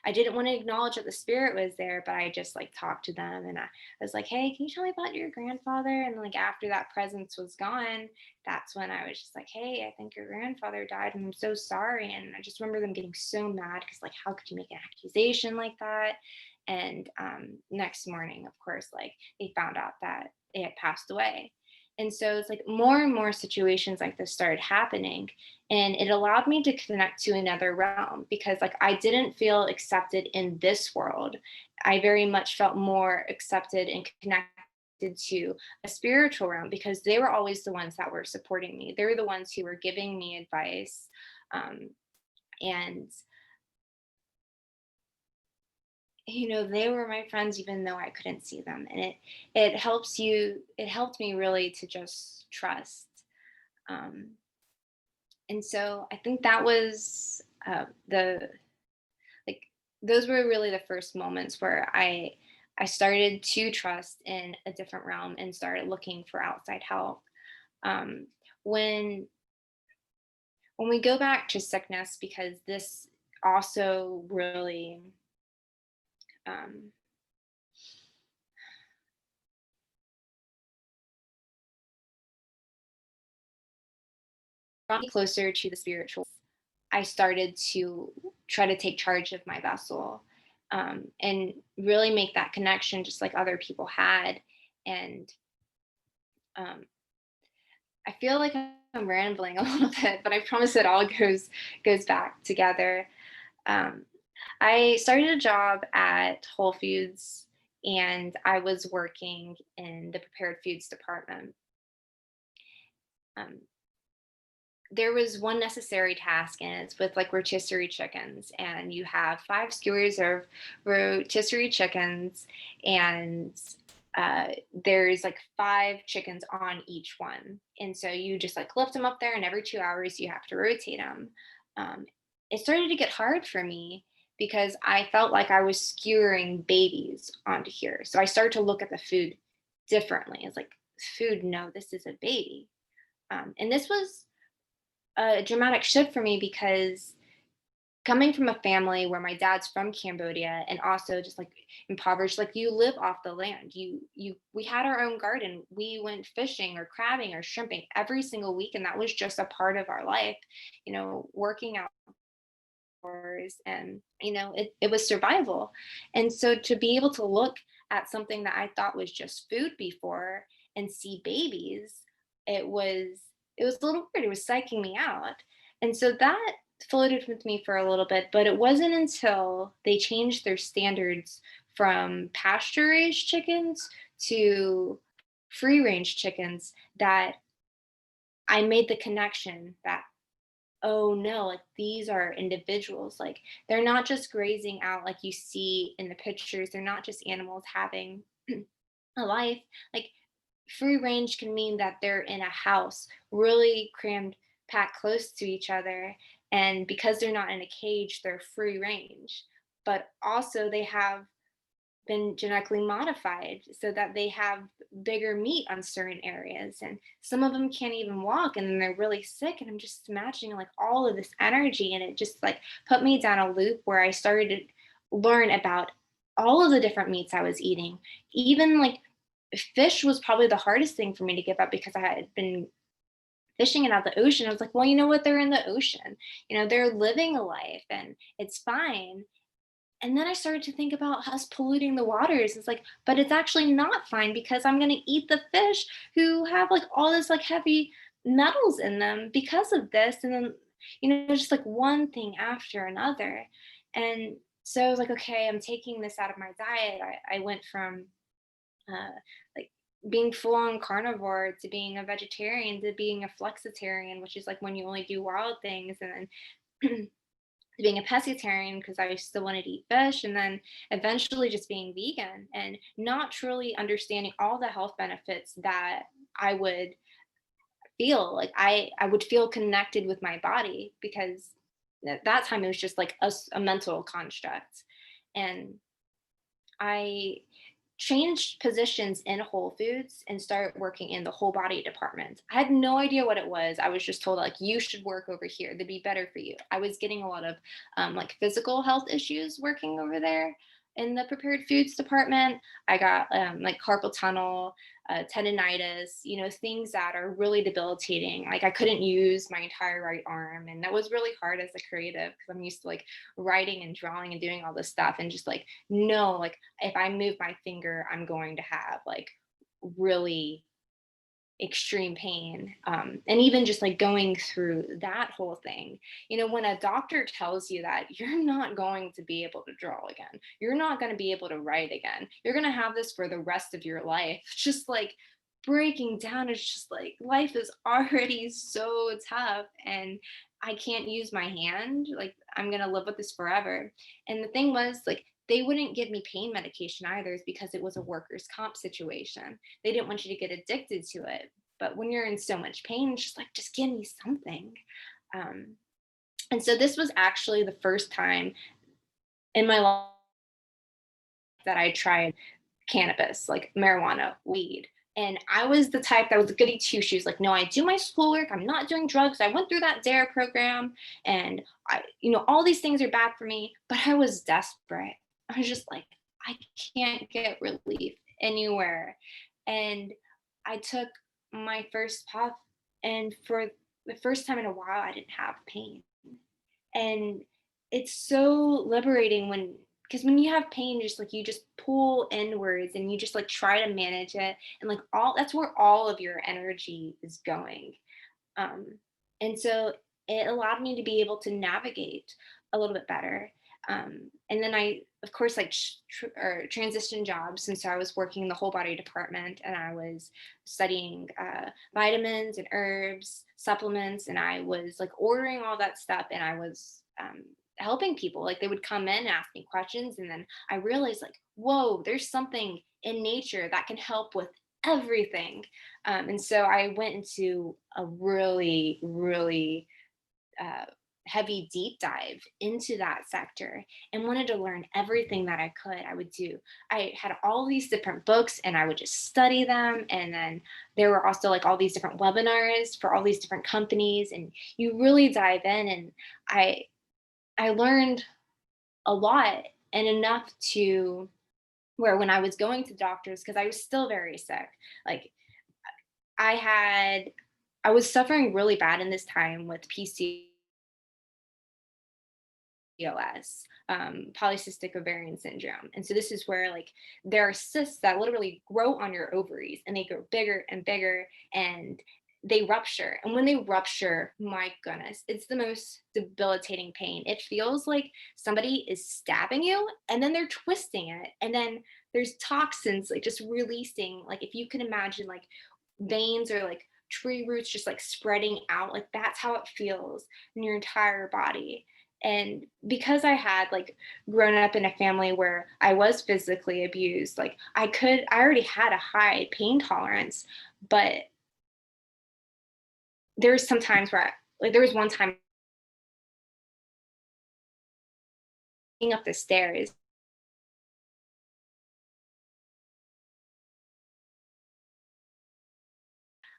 I didn't want to acknowledge that the spirit was there, but I just like talked to them, and I was like, "Hey, can you tell me about your grandfather?" And like after that presence was gone, that's when I was just like, "Hey, I think your grandfather died, and I'm so sorry." And I just remember them getting so mad because like, how could you make an accusation like that? And next morning, of course, like they found out that it had passed away. And so it's like more and more situations like this started happening. And it allowed me to connect to another realm because, like, I didn't feel accepted in this world. I very much felt more accepted and connected to a spiritual realm because they were always the ones that were supporting me. They were the ones who were giving me advice. And they were my friends even though I couldn't see them. And it helped me really to just trust. Um, and so I think that was the like those were really the first moments where I started to trust in a different realm and started looking for outside help. Um, when when we go back to sickness, because this also really um, brought me closer to the spiritual. I started to try to take charge of my vessel, and really make that connection just like other people had. And um, I feel like I'm rambling a little bit, but I promise it all goes back together. Um, I started a job at Whole Foods, and I was working in the prepared foods department. Um, there was one necessary task, and it's with like rotisserie chickens, and you have 5 skewers of rotisserie chickens, and there's like 5 chickens on each one, and so you just like lift them up there, and every 2 hours you have to rotate them. um, it started to get hard for me because I felt like I was skewering babies onto here, so I started to look at the food differently. It's like, food, no, this is a baby. And this was a dramatic shift for me because coming from a family where my dad's from Cambodia and also just like impoverished, like you live off the land. We had our own garden. We went fishing or crabbing or shrimping every single week. And that was just a part of our life, working outdoors and, it was survival. And so to be able to look at something that I thought was just food before and see babies, it was, it was a little weird. It was psyching me out. And so that floated with me for a little bit, but it wasn't until they changed their standards from pasture raised chickens to free range chickens that I made the connection that, oh no, like these are individuals. Like they're not just grazing out like you see in the pictures. They're not just animals having a life. Like free range can mean that they're in a house, really crammed, packed close to each other. And because they're not in a cage, they're free range. But also, they have been genetically modified so that they have bigger meat on certain areas. And some of them can't even walk and then they're really sick. And I'm just imagining like all of this energy. And it just like put me down a loop where I started to learn about all of the different meats I was eating. Even like fish was probably the hardest thing for me to give up because I had been fishing it out the ocean. I was like, well, you know what? They're in the ocean. They're living a life and it's fine. And then I started to think about us polluting the waters. It's like, but it's actually not fine because I'm going to eat the fish who have like all this like heavy metals in them because of this. And then, just like one thing after another. And so I was like, okay, I'm taking this out of my diet. I went from like being full on carnivore to being a vegetarian to being a flexitarian, which is like when you only do wild things, and then being a pescatarian because I still wanted to eat fish, and then eventually just being vegan and not truly understanding all the health benefits that I would feel. Like I would feel connected with my body because at that time it was just like a mental construct. And I changed positions in Whole Foods and started working in the whole body department. I had no idea what it was. I was just told like you should work over here. That'd be better for you. I was getting a lot of like physical health issues working over there in the prepared foods department. I got like carpal tunnel, tendonitis, things that are really debilitating. Like I couldn't use my entire right arm, and that was really hard as a creative because I'm used to like writing and drawing and doing all this stuff, and just like no, like if I move my finger, I'm going to have like really extreme pain. And even just like going through that whole thing, when a doctor tells you that you're not going to be able to draw again, you're not going to be able to write again, you're going to have this for the rest of your life, just like breaking down. It's just like life is already so tough and I can't use my hand. Like I'm going to live with this forever. And the thing was like, they wouldn't give me pain medication either because it was a workers' comp situation. They didn't want you to get addicted to it. But when you're in so much pain, it's just like, just give me something. Um, and so this was actually the first time in my life that I tried cannabis, like marijuana, weed. And I was the type that was a goody two shoes. Like, no, I do my schoolwork. I'm not doing drugs. I went through that DARE program, and all these things are bad for me. But I was desperate. I was just like, I can't get relief anywhere. And I took my first puff, and for the first time in a while, I didn't have pain. And it's so liberating because when you have pain, just like you just pull inwards and you just like try to manage it, and like all that's where all of your energy is going. um and so it allowed me to be able to navigate a little bit better. And then I of course like or transitioned jobs, and so I was working in the whole body department, and I was studying vitamins and herbs, supplements, and I was like ordering all that stuff, and I was helping people. Like they would come in and ask me questions, and then I realized like, whoa, there's something in nature that can help with everything. And so I went into a really, really heavy deep dive into that sector and wanted to learn everything that I could. I had all these different books and I would just study them. And then there were also like all these different webinars for all these different companies. And you really dive in, and I learned a lot, and enough to where when I was going to doctors, because I was still very sick, like I was suffering really bad in this time with PCOS, polycystic ovarian syndrome. And so this is where like there are cysts that literally grow on your ovaries and they grow bigger and bigger and they rupture. And when they rupture, my goodness, it's the most debilitating pain. It feels like somebody is stabbing you and then they're twisting it. And then there's toxins like just releasing, like if you can imagine like veins or like tree roots just like spreading out, like that's how it feels in your entire body. And because I had like grown up in a family where I was physically abused, like I already had a high pain tolerance, but there's some times where like there was one time up the stairs,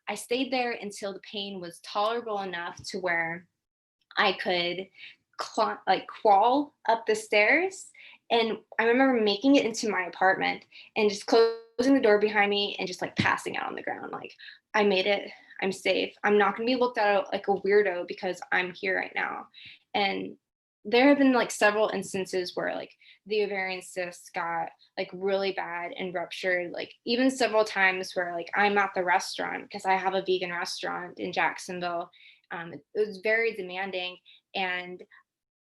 I stayed there until the pain was tolerable enough to where I could crawl up the stairs. And I remember making it into my apartment and just closing the door behind me and just like passing out on the ground. Like, I made it. I'm safe. I'm not going to be looked at like a weirdo because I'm here right now. And there have been like several instances where like the ovarian cysts got like really bad and ruptured, like even several times where like I'm at the restaurant because I have a vegan restaurant in Jacksonville. It was very demanding, and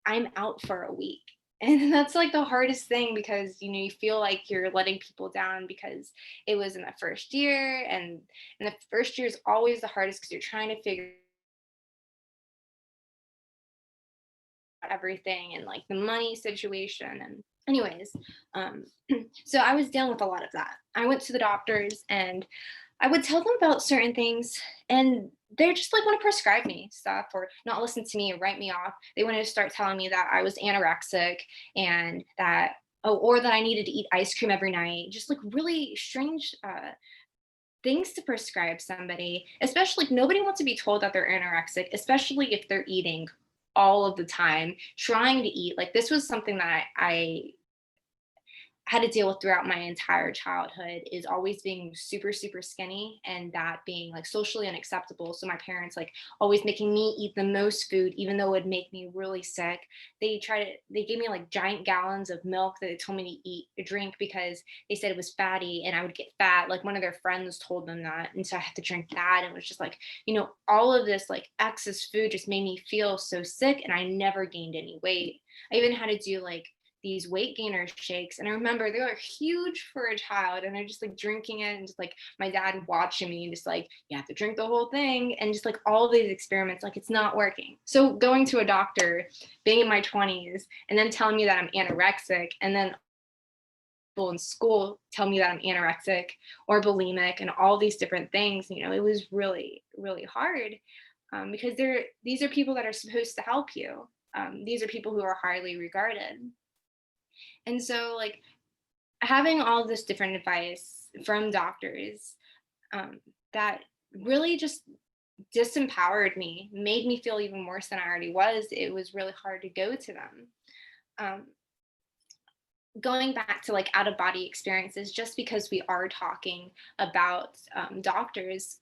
I'm out for a week. And that's like the hardest thing because you feel like you're letting people down because it was in the first year, and the first year is always the hardest because you're trying to figure out everything and like the money situation. And anyways, um so I was dealing with a lot of that. I went to the doctors and I would tell them about certain things, and they're just like want to prescribe me stuff or not listen to me or write me off. They wanted to start telling me that I was anorexic and that, oh, or that I needed to eat ice cream every night. Just like really strange things to prescribe somebody, especially like, nobody wants to be told that they're anorexic, especially if they're eating all of the time, trying to eat. Like this was something that I had to deal with throughout my entire childhood, is always being super super skinny and that being like socially unacceptable. So my parents like always making me eat the most food even though it would make me really sick. They gave me like giant gallons of milk that they told me to eat drink because they said it was fatty and I would get fat. Like one of their friends told them that, and so I had to drink that. And it was just like, all of this like excess food just made me feel so sick, and I never gained any weight. I even had to do like these weight gainer shakes, and I remember they were huge for a child, and I'm just like drinking it, and just like my dad watching me and just like, you have to drink the whole thing, and just like all these experiments, like it's not working. So going to a doctor, being in my 20s, and then telling me that I'm anorexic, and then people in school tell me that I'm anorexic or bulimic and all these different things, it was really really hard, because these are people that are supposed to help you. These are people who are highly regarded. And so, like, having all this different advice from doctors, that really just disempowered me, made me feel even worse than I already was. It was really hard to go to them. Um, Going back to like out of body experiences, just because we are talking about doctors,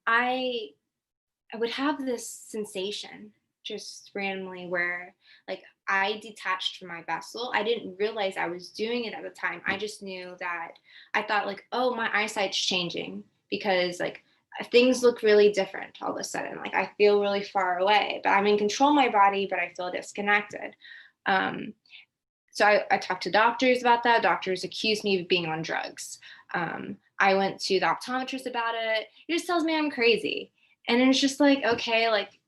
I I would have this sensation just randomly where like I detached from my vessel. I didn't realize I was doing it at the time. I just knew that I thought like, oh, my eyesight's changing because like things look really different all of a sudden. Like I feel really far away, but I'm in control of my body, but I feel disconnected. Um, so I talked to doctors about that. Doctors accused me of being on drugs. I went to the optometrist about it. He just tells me I'm crazy. And it's just like, okay, like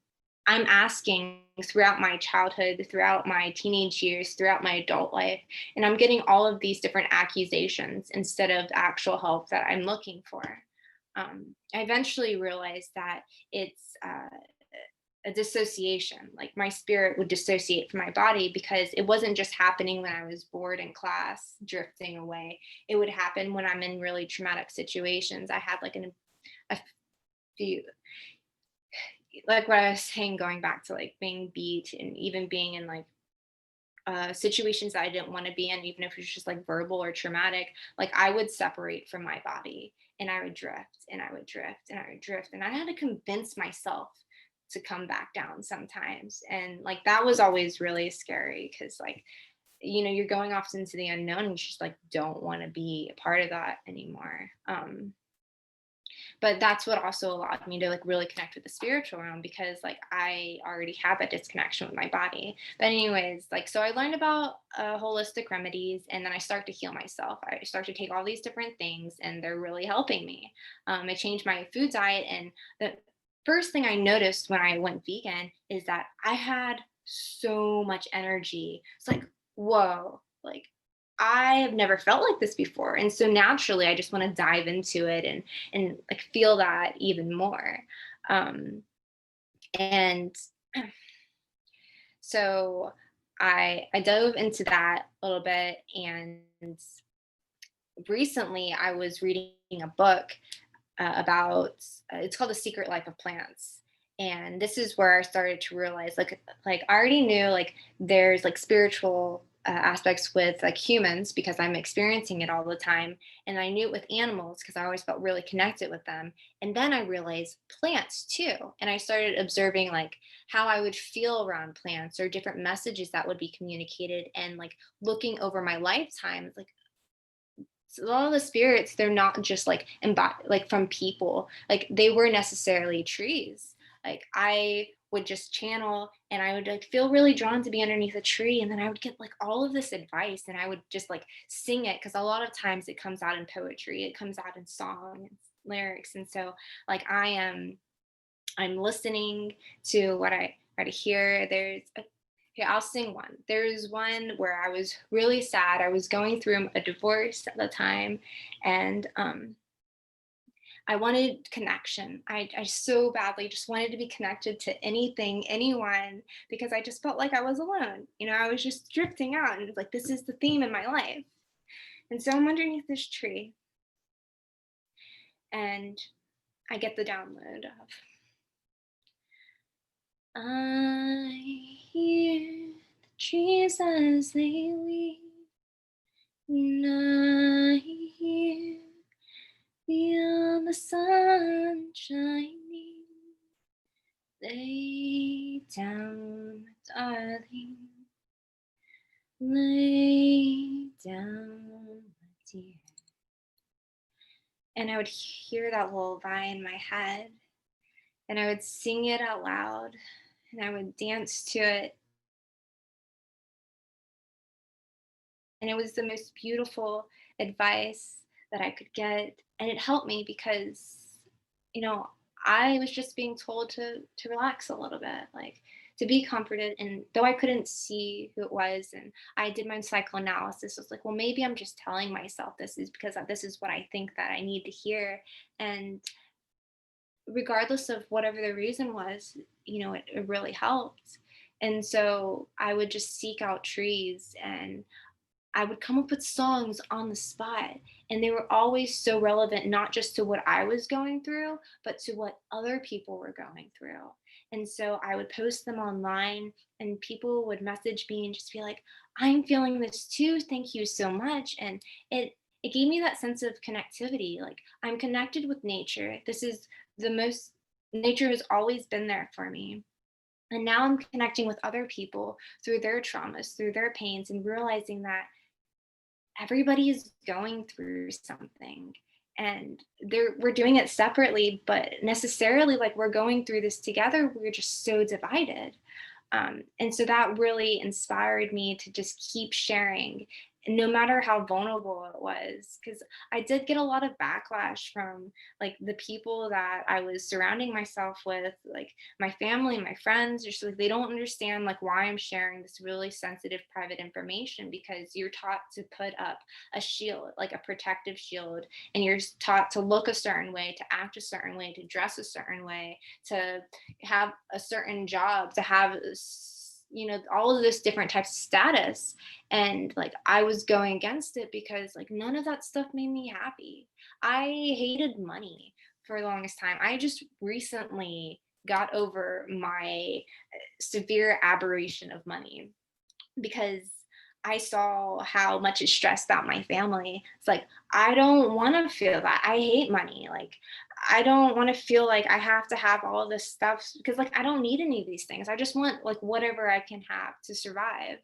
I'm asking throughout my childhood, throughout my teenage years, throughout my adult life, and I'm getting all of these different accusations instead of the actual help that I'm looking for. I eventually realized that it's a dissociation. Like my spirit would dissociate from my body because it wasn't just happening when I was bored in class, drifting away. It would happen when I'm in really traumatic situations. I had like a few, like what I was saying, going back to like being beat and even being in like situations that I didn't want to be in, even if it was just like verbal or traumatic, like I would separate from my body and I would drift and I would drift and I would drift. And I had to convince myself to come back down sometimes. And like that was always really scary because, like, you know, you're going off into the unknown and you just like don't want to be a part of that anymore. But that's what also allowed me to like really connect with the spiritual realm because like I already had that disconnection with my body. But anyways, like, so I learned about holistic remedies, and then I start to heal myself. I start to take all these different things and they're really helping me. I changed my food diet, and the first thing I noticed when I went vegan is that I had so much energy. It's like, whoa, like I have never felt like this before. And so naturally I just want to dive into it and like feel that even more. And so I dove into that a little bit, and recently I was reading a book about it's called The Secret Life of Plants. And this is where I started to realize like I already knew like there's like spiritual aspects with like humans because I'm experiencing it all the time, and I knew it with animals because I always felt really connected with them. And then I realized plants too, and I started observing like how I would feel around plants or different messages that would be communicated, and like looking over my lifetime, like, so a lot of the spirits, they're not just like like from people, like they were necessarily trees. Like I would just channel and I would like feel really drawn to be underneath a tree, and then I would get like all of this advice and I would just like sing it because a lot of times it comes out in poetry, it comes out in song and lyrics. And so like I'm listening to what I try to hear. Okay, I'll sing one. There's one where I was really sad. I was going through a divorce at the time, and I wanted connection. I so badly just wanted to be connected to anything, anyone, because I just felt like I was alone. You know, I was just drifting out, and like this is the theme in my life. And so I'm underneath this tree, and I get the download of I hear the trees as they weep, and I hear beyond the sun shining. Lay down, darling, lay down, my dear. And I would hear that lullaby in my head, and I would sing it out loud, and I would dance to it. And it was the most beautiful advice that I could get. And it helped me because, you know, I was just being told to relax a little bit, like to be comforted. And though I couldn't see who it was, and I did my psychoanalysis, I was like, well, maybe I'm just telling myself this is because this is what I think that I need to hear. And regardless of whatever the reason was, you know, it really helped. And so I would just seek out trees, and I would come up with songs on the spot, and they were always so relevant, not just to what I was going through, but to what other people were going through. And so I would post them online, and people would message me and just be like, I'm feeling this too. Thank you so much. And it gave me that sense of connectivity. Like I'm connected with nature. This is the most, nature has always been there for me. And now I'm connecting with other people through their traumas, through their pains, and realizing that everybody is going through something, and we're doing it separately, but necessarily like we're going through this together. We're just so divided. And so that really inspired me to just keep sharing no matter how vulnerable it was, because I did get a lot of backlash from like the people that I was surrounding myself with, like my family, my friends, just like they don't understand like why I'm sharing this really sensitive private information, because you're taught to put up a shield, like a protective shield, and you're taught to look a certain way, to act a certain way, to dress a certain way, to have a certain job, to have all of this different types of status. And like I was going against it because like none of that stuff made me happy. I hated money for the longest time. I just recently got over my severe aberration of money, because I saw how much it stressed out my family. It's like, I don't want to feel that. I hate money. Like, I don't want to feel like I have to have all this stuff, because like I don't need any of these things. I just want like whatever I can have to survive.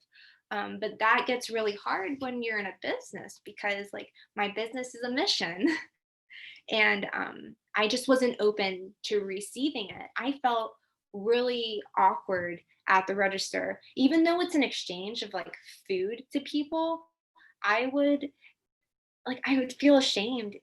But that gets really hard when you're in a business, because like my business is a mission. And I just wasn't open to receiving it. I felt really awkward at the register, even though it's an exchange of like food to people. I would I would feel ashamed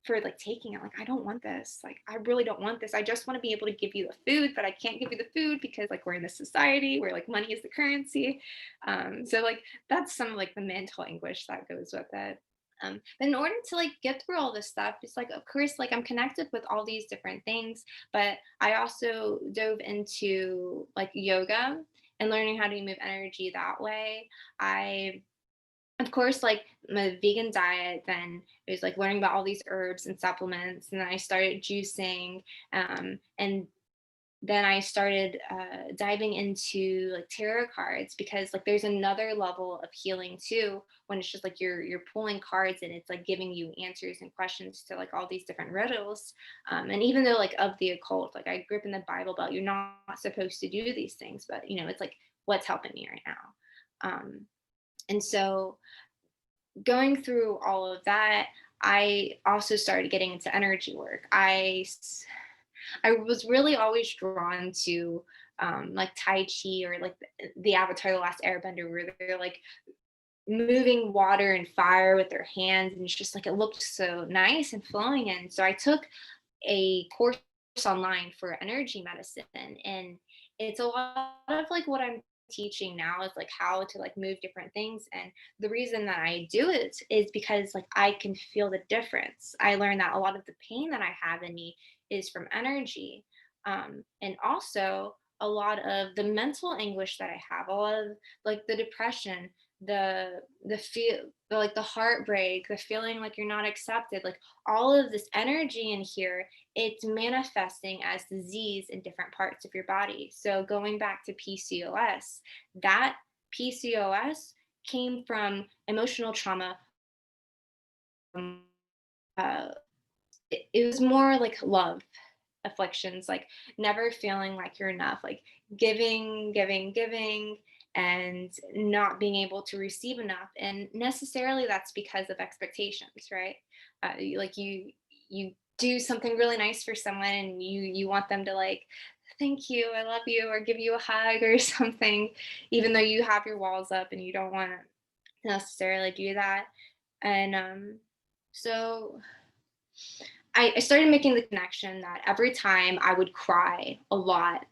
for like taking it. Like, I don't want this. Like, I really don't want this. I just want to be able to give you the food, but I can't give you the food because like we're in this society where like money is the currency. So like that's some of like the mental anguish that goes with it. But in order to like get through all this stuff, it's like of course like I'm connected with all these different things, but I also dove into like yoga and learning how to move energy that way. I of course, like my vegan diet, then it was like learning about all these herbs and supplements. And then I started juicing. And then I started diving into like tarot cards, because like there's another level of healing too, when it's just like you're pulling cards and it's like giving you answers and questions to like all these different riddles. And even though like of the occult, like I grew up in the Bible Belt, you're not supposed to do these things, but it's like what's helping me right now. And so going through all of that, I also started getting into energy work. I was really always drawn to like Tai Chi, or like the Avatar, The Last Airbender, where they're like moving water and fire with their hands, and it's just like it looked so nice and flowing. And so I took a course online for energy medicine, and it's a lot of like what I'm teaching now is like how to like move different things. And the reason that I do it is because like I can feel the difference. I learned that a lot of the pain that I have in me is from energy. And also a lot of the mental anguish that I have, a lot of like the depression, the feel like the heartbreak, the feeling like you're not accepted, like all of this energy in here, it's manifesting as disease in different parts of your body. So going back to PCOS, that PCOS came from emotional trauma. Uh, it was more like love afflictions, like never feeling like you're enough, like giving, giving, giving, and not being able to receive enough. And necessarily that's because of expectations, right? Like you do something really nice for someone, and you want them to like thank you, I love you, or give you a hug or something, even though you have your walls up and you don't want to necessarily do that. And so I started making the connection that every time I would cry a lot,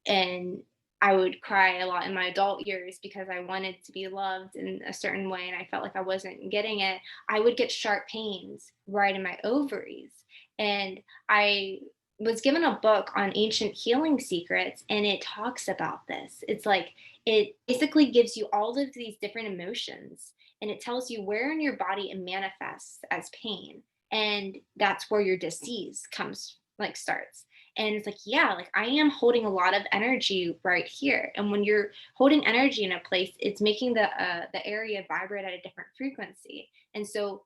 and I would cry a lot in my adult years because I wanted to be loved in a certain way and I felt like I wasn't getting it, I would get sharp pains right in my ovaries. And I was given a book on ancient healing secrets, and it talks about this. It's like it basically gives you all of these different emotions, and it tells you where in your body it manifests as pain, and that's where your disease comes like starts. And it's like, yeah, like I am holding a lot of energy right here, and when you're holding energy in a place, it's making the area vibrate at a different frequency. And so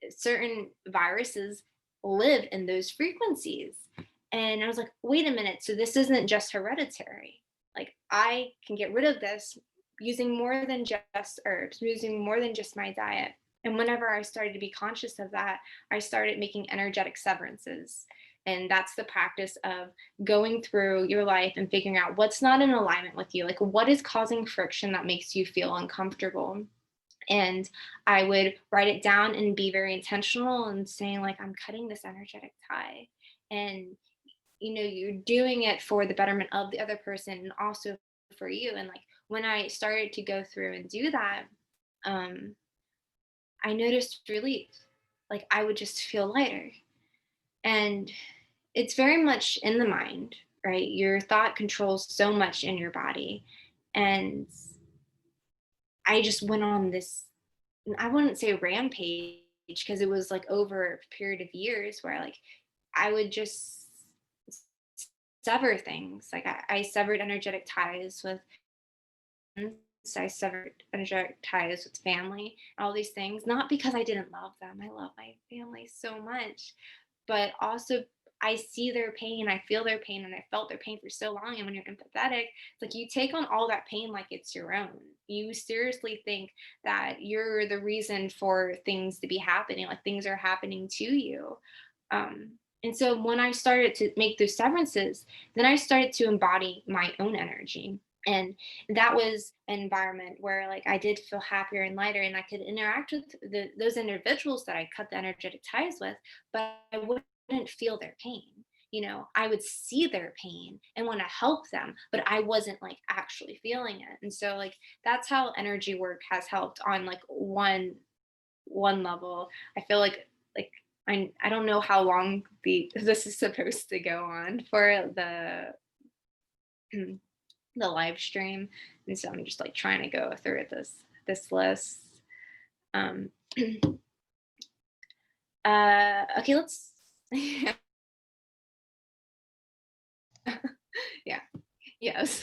certain viruses live in those frequencies. And I was like, wait a minute, so this isn't just hereditary. Like I can get rid of this using more than just herbs, using more than just my diet. And whenever I started to be conscious of that, I started making energetic severances. And that's the practice of going through your life and figuring out what's not in alignment with you. Like, what is causing friction that makes you feel uncomfortable? And I would write it down and be very intentional and saying, like, I'm cutting this energetic tie. And, you're doing it for the betterment of the other person and also for you. And like, when I started to go through and do that, um, I noticed relief. Like, I would just feel lighter. And it's very much in the mind, right? Your thought controls so much in your body. And I just went on this, I wouldn't say rampage, because it was like over a period of years where like I would just sever things. Like I severed energetic ties with friends, I severed energetic ties with family, all these things, not because I didn't love them. I love my family so much, but also I see their pain, I feel their pain, and I felt their pain for so long. And when you're empathetic, it's like you take on all that pain like it's your own. You seriously think that you're the reason for things to be happening, like things are happening to you. And so when I started to make those severances, then I started to embody my own energy. And that was an environment where like I did feel happier and lighter, and I could interact with those individuals that I cut the energetic ties with, but I wouldn't feel their pain. I would see their pain and want to help them, but I wasn't like actually feeling it. And so like that's how energy work has helped on like one level. I feel like I don't know how long this is supposed to go on for the live stream, and so I'm just like trying to go through this list. um okay, let's yeah. Yes.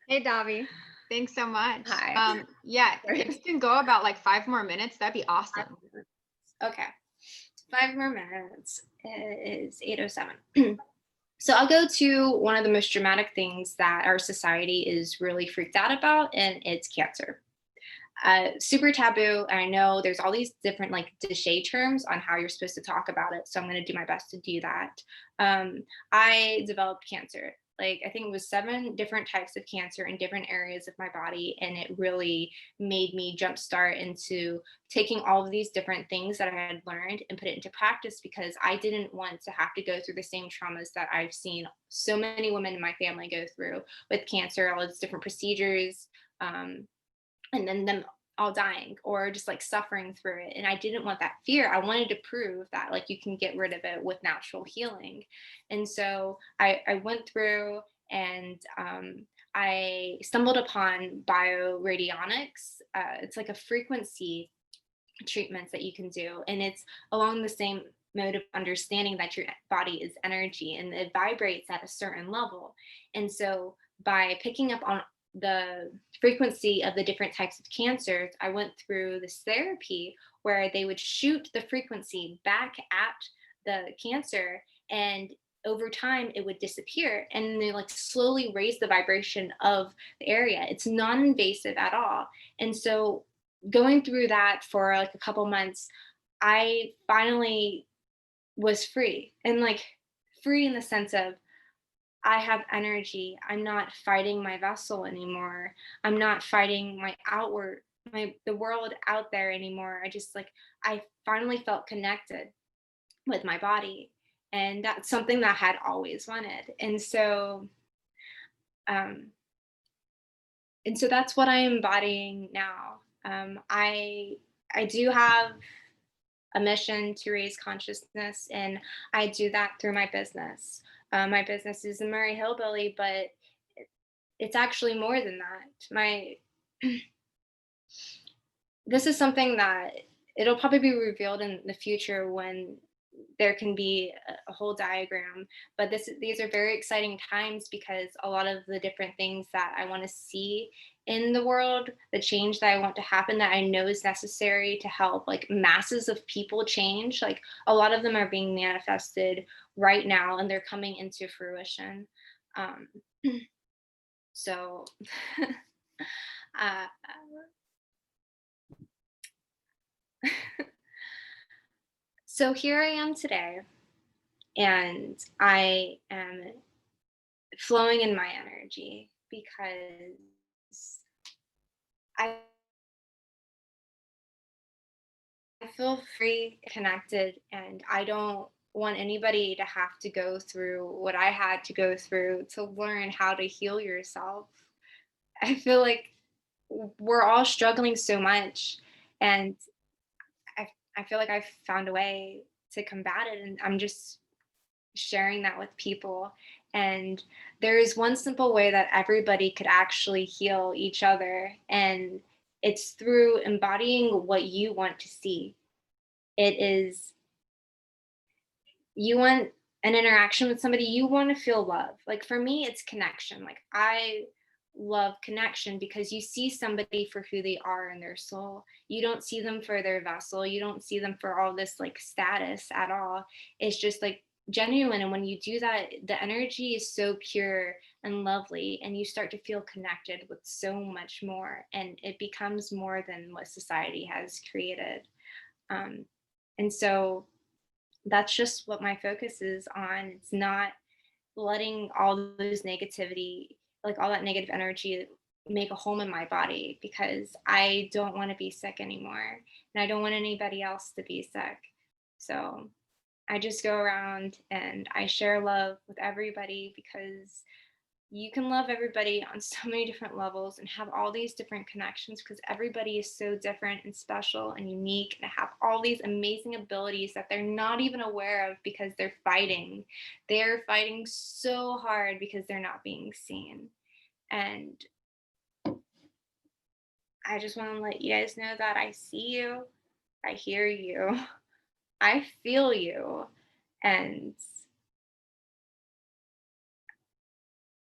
Hey, Davi. Thanks so much. Hi. Yeah, Sorry. if you can go about like 5 more minutes, that'd be awesome. Okay, 5 more minutes. It is 8:07. So I'll go to one of the most dramatic things that our society is really freaked out about, and it's cancer. Super taboo. And I know there's all these different like cliché terms on how you're supposed to talk about it. So I'm going to do my best to do that. I developed cancer. Like I think it was 7 different types of cancer in different areas of my body. And it really made me jumpstart into taking all of these different things that I had learned and put it into practice, because I didn't want to have to go through the same traumas that I've seen so many women in my family go through with cancer, all these different procedures. And then them all dying or just like suffering through it. And I didn't want that fear. I wanted to prove that like you can get rid of it with natural healing. And so I went through and I stumbled upon bioradionics. It's like a frequency treatments that you can do. And it's along the same mode of understanding that your body is energy and it vibrates at a certain level. And so by picking up on the frequency of the different types of cancers, I went through this therapy where they would shoot the frequency back at the cancer, and over time it would disappear, and they like slowly raise the vibration of the area. It's non-invasive at all. And so going through that for like a couple months, I finally was free, and like free in the sense of I have energy. I'm not fighting my vessel anymore. I'm not fighting the world out there anymore. I finally felt connected with my body. And that's something that I had always wanted. Um, and so that's what I'm embodying now. I do have a mission to raise consciousness, and I do that through my business. My business is the Murray Hillbilly, but it's actually more than that. My This is something that it'll probably be revealed in the future when there can be a whole diagram. But these are very exciting times, because a lot of the different things that I want to see in the world, the change that I want to happen, that I know is necessary to help like masses of people change, like a lot of them are being manifested right now and they're coming into fruition. Um, so uh, so here I am today, and I am flowing in my energy because I feel free, connected, and I don't want anybody to have to go through what I had to go through to learn how to heal yourself. I feel like we're all struggling so much, and I, I feel like I've found a way to combat it, and I'm just sharing that with people. And there is one simple way that everybody could actually heal each other, and it's through embodying what you want to see. It is, you want an interaction with somebody, you want to feel love. Like for me, it's connection. Like I love connection because you see somebody for who they are in their soul. You don't see them for their vessel. You don't see them for all this like status at all. It's just like genuine. And when you do that, the energy is so pure and lovely, and you start to feel connected with so much more. And it becomes more than what society has created. And so that's just what my focus is on. It's not letting all those negativity, like all that negative energy, make a home in my body, because I don't want to be sick anymore. And I don't want anybody else to be sick. So I just go around and I share love with everybody, because you can love everybody on so many different levels and have all these different connections, because everybody is so different and special and unique and have all these amazing abilities that they're not even aware of because they're fighting. They're fighting so hard because they're not being seen. And I just want to let you guys know that I see you, I hear you, I feel you, and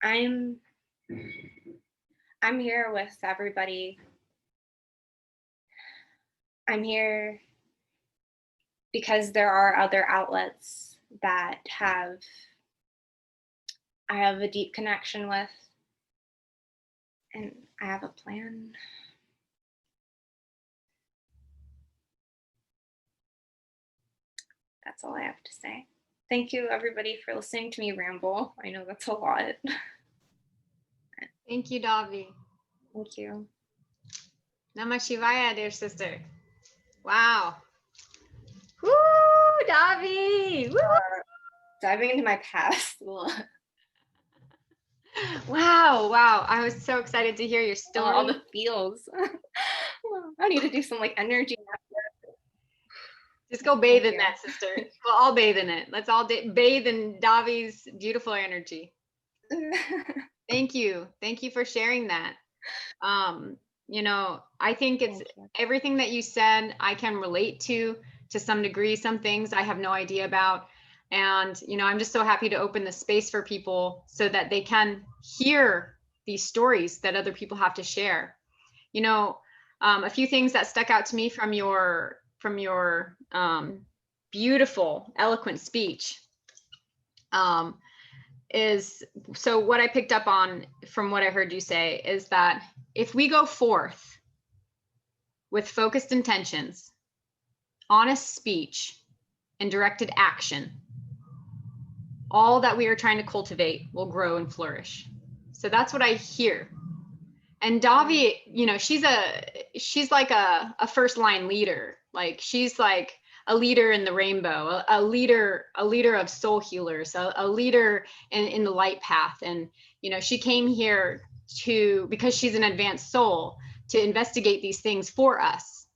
I'm here with everybody. I'm here because there are other outlets that I have a deep connection with, and I have a plan. That's all I have to say. Thank you, everybody, for listening to me ramble. I know that's a lot. Thank you, Davi. Thank you. Namah Shivaya, dear sister. Wow. Woo, Davi. Woo. Diving into my past. Wow, wow. I was so excited to hear your story. All the feels. I need to do some like energy. Just go bathe in that, sister. We'll all bathe in it. Let's all bathe in Davi's beautiful energy. Thank you. Thank you for sharing that. You know, I think it's everything that you said, I can relate to some degree. Some things I have no idea about. And, you know, I'm just so happy to open the space for people so that they can hear these stories that other people have to share. You know, a few things that stuck out to me from your beautiful, eloquent speech is, so what I picked up on from what I heard you say is that if we go forth with focused intentions, honest speech, and directed action, all that we are trying to cultivate will grow and flourish. So that's what I hear. And Davi, you know, she's like a first line leader. Like she's like a leader in the rainbow, a leader of soul healers, a leader in the light path. And, you know, she came here because she's an advanced soul, to investigate these things for us.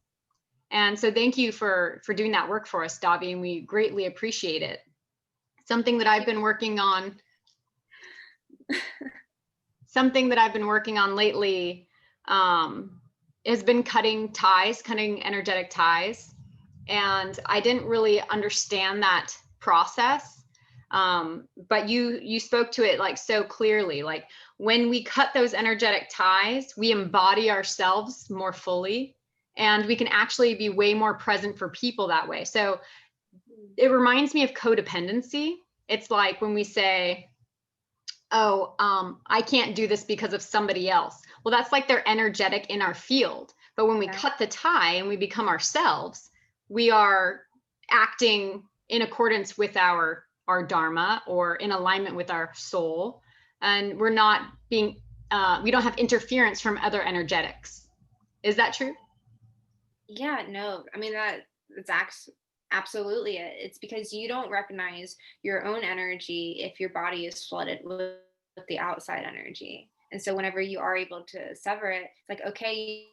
And so thank you for doing that work for us, Davi, and we greatly appreciate it. Something that I've been working on lately has been cutting energetic ties. And I didn't really understand that process. But you spoke to it like so clearly. Like when we cut those energetic ties, we embody ourselves more fully, and we can actually be way more present for people that way. So it reminds me of codependency. It's like when we say, oh, I can't do this because of somebody else. Well, that's like they're energetic in our field. But when we cut the tie and we become ourselves, we are acting in accordance with our our dharma or in alignment with our soul, and we're not being we don't have interference from other energetics. Is that true? Yeah, no, I mean that's absolutely it. It's because you don't recognize your own energy if your body is flooded with the outside energy. And so whenever you are able to sever it, it's like, okay,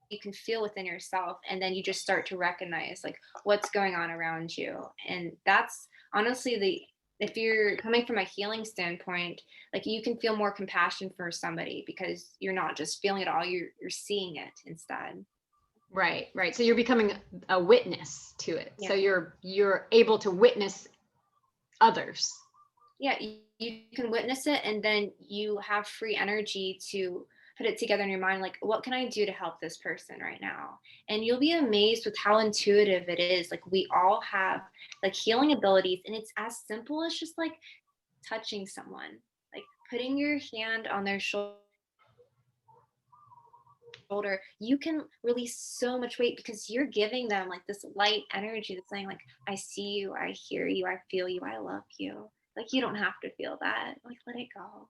you can feel within yourself, and then you just start to recognize like what's going on around you. And that's honestly the if you're coming from a healing standpoint, like you can feel more compassion for somebody because you're not just feeling it all, you're seeing it instead. Right, right. So you're becoming a witness to it. Yeah. So you're able to witness others. Yeah, you can witness it, and then you have free energy to put it together in your mind, like, what can I do to help this person right now? And you'll be amazed with how intuitive it is. Like, we all have like healing abilities, and it's as simple as just like touching someone, like putting your hand on their shoulder. You can release so much weight because you're giving them like this light energy that's saying like, I see you, I hear you, I feel you, I love you. Like, you don't have to feel that, like, let it go.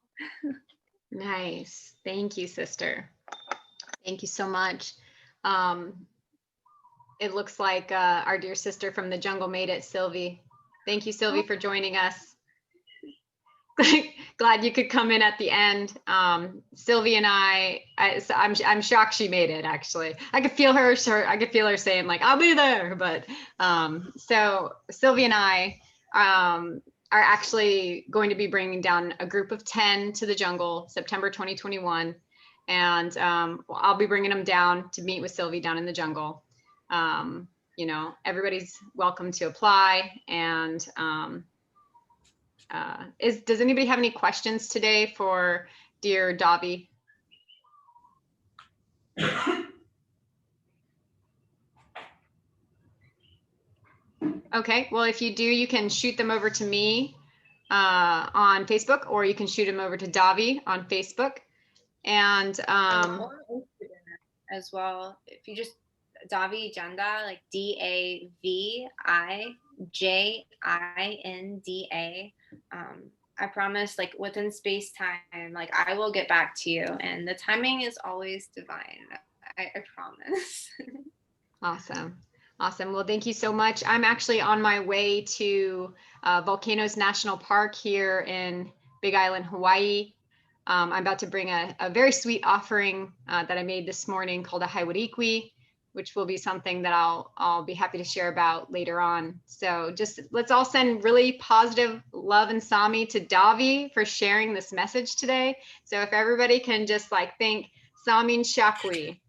Nice. Thank you, sister. Thank you so much. Um, it looks like our dear sister from the jungle made it, Sylvie. Thank you, Sylvie, for joining us. Glad you could come in at the end. Sylvie and I'm shocked she made it. Actually, I could feel her. I could feel her saying like, "I'll be there." But so Sylvie and I are actually going to be bringing down a group of 10 to the jungle, September 2021, and I'll be bringing them down to meet with Sylvie down in the jungle. You know, everybody's welcome to apply, and does anybody have any questions today for dear Davi? Okay, well, if you do, you can shoot them over to me on Facebook, or you can shoot them over to Davi on Facebook. And Or Instagram as well. If you just Davi Janda, like DAVIJINDA. I promise, like within space time, like I will get back to you, and the timing is always divine. I promise. Awesome. Awesome. Well, thank you so much. I'm actually on my way to Volcanoes National Park here in Big Island, Hawaii. I'm about to bring a very sweet offering that I made this morning called a Haiwarikwi, which will be something that I'll be happy to share about later on. So just let's all send really positive love and Sami to Davi for sharing this message today. So if everybody can just like think Samin Shakwi,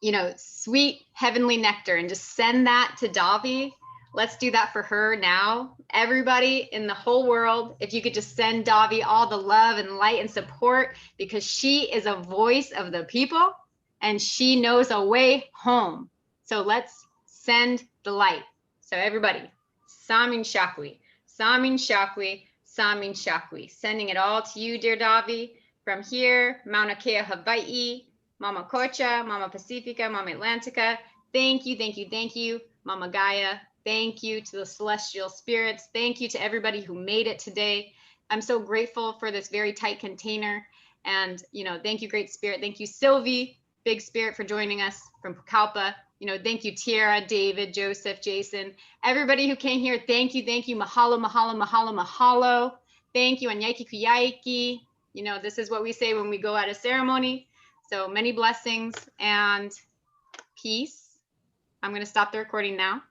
you know, sweet heavenly nectar, and just send that to Davi. Let's do that for her now. Everybody in the whole world, if you could just send Davi all the love and light and support, because she is a voice of the people and she knows a way home. So let's send the light. So everybody, Samin Shakwi, Samin Shakwi, Samin Shakwi. Sending it all to you, dear Davi, from here, Mauna Kea, Hawaii, Mama Kocha, Mama Pacifica, Mama Atlantica. Thank you, thank you, thank you, Mama Gaia. Thank you to the celestial spirits. Thank you to everybody who made it today. I'm so grateful for this very tight container. And, you know, thank you, Great Spirit. Thank you, Sylvie, Big Spirit, for joining us from Pucallpa. You know, thank you, Tiara, David, Joseph, Jason, everybody who came here. Thank you, thank you. Mahalo, mahalo, mahalo, mahalo. Thank you, Anyaiki Kuyaiki. You know, this is what we say when we go out of ceremony. So many blessings and peace. I'm going to stop the recording now.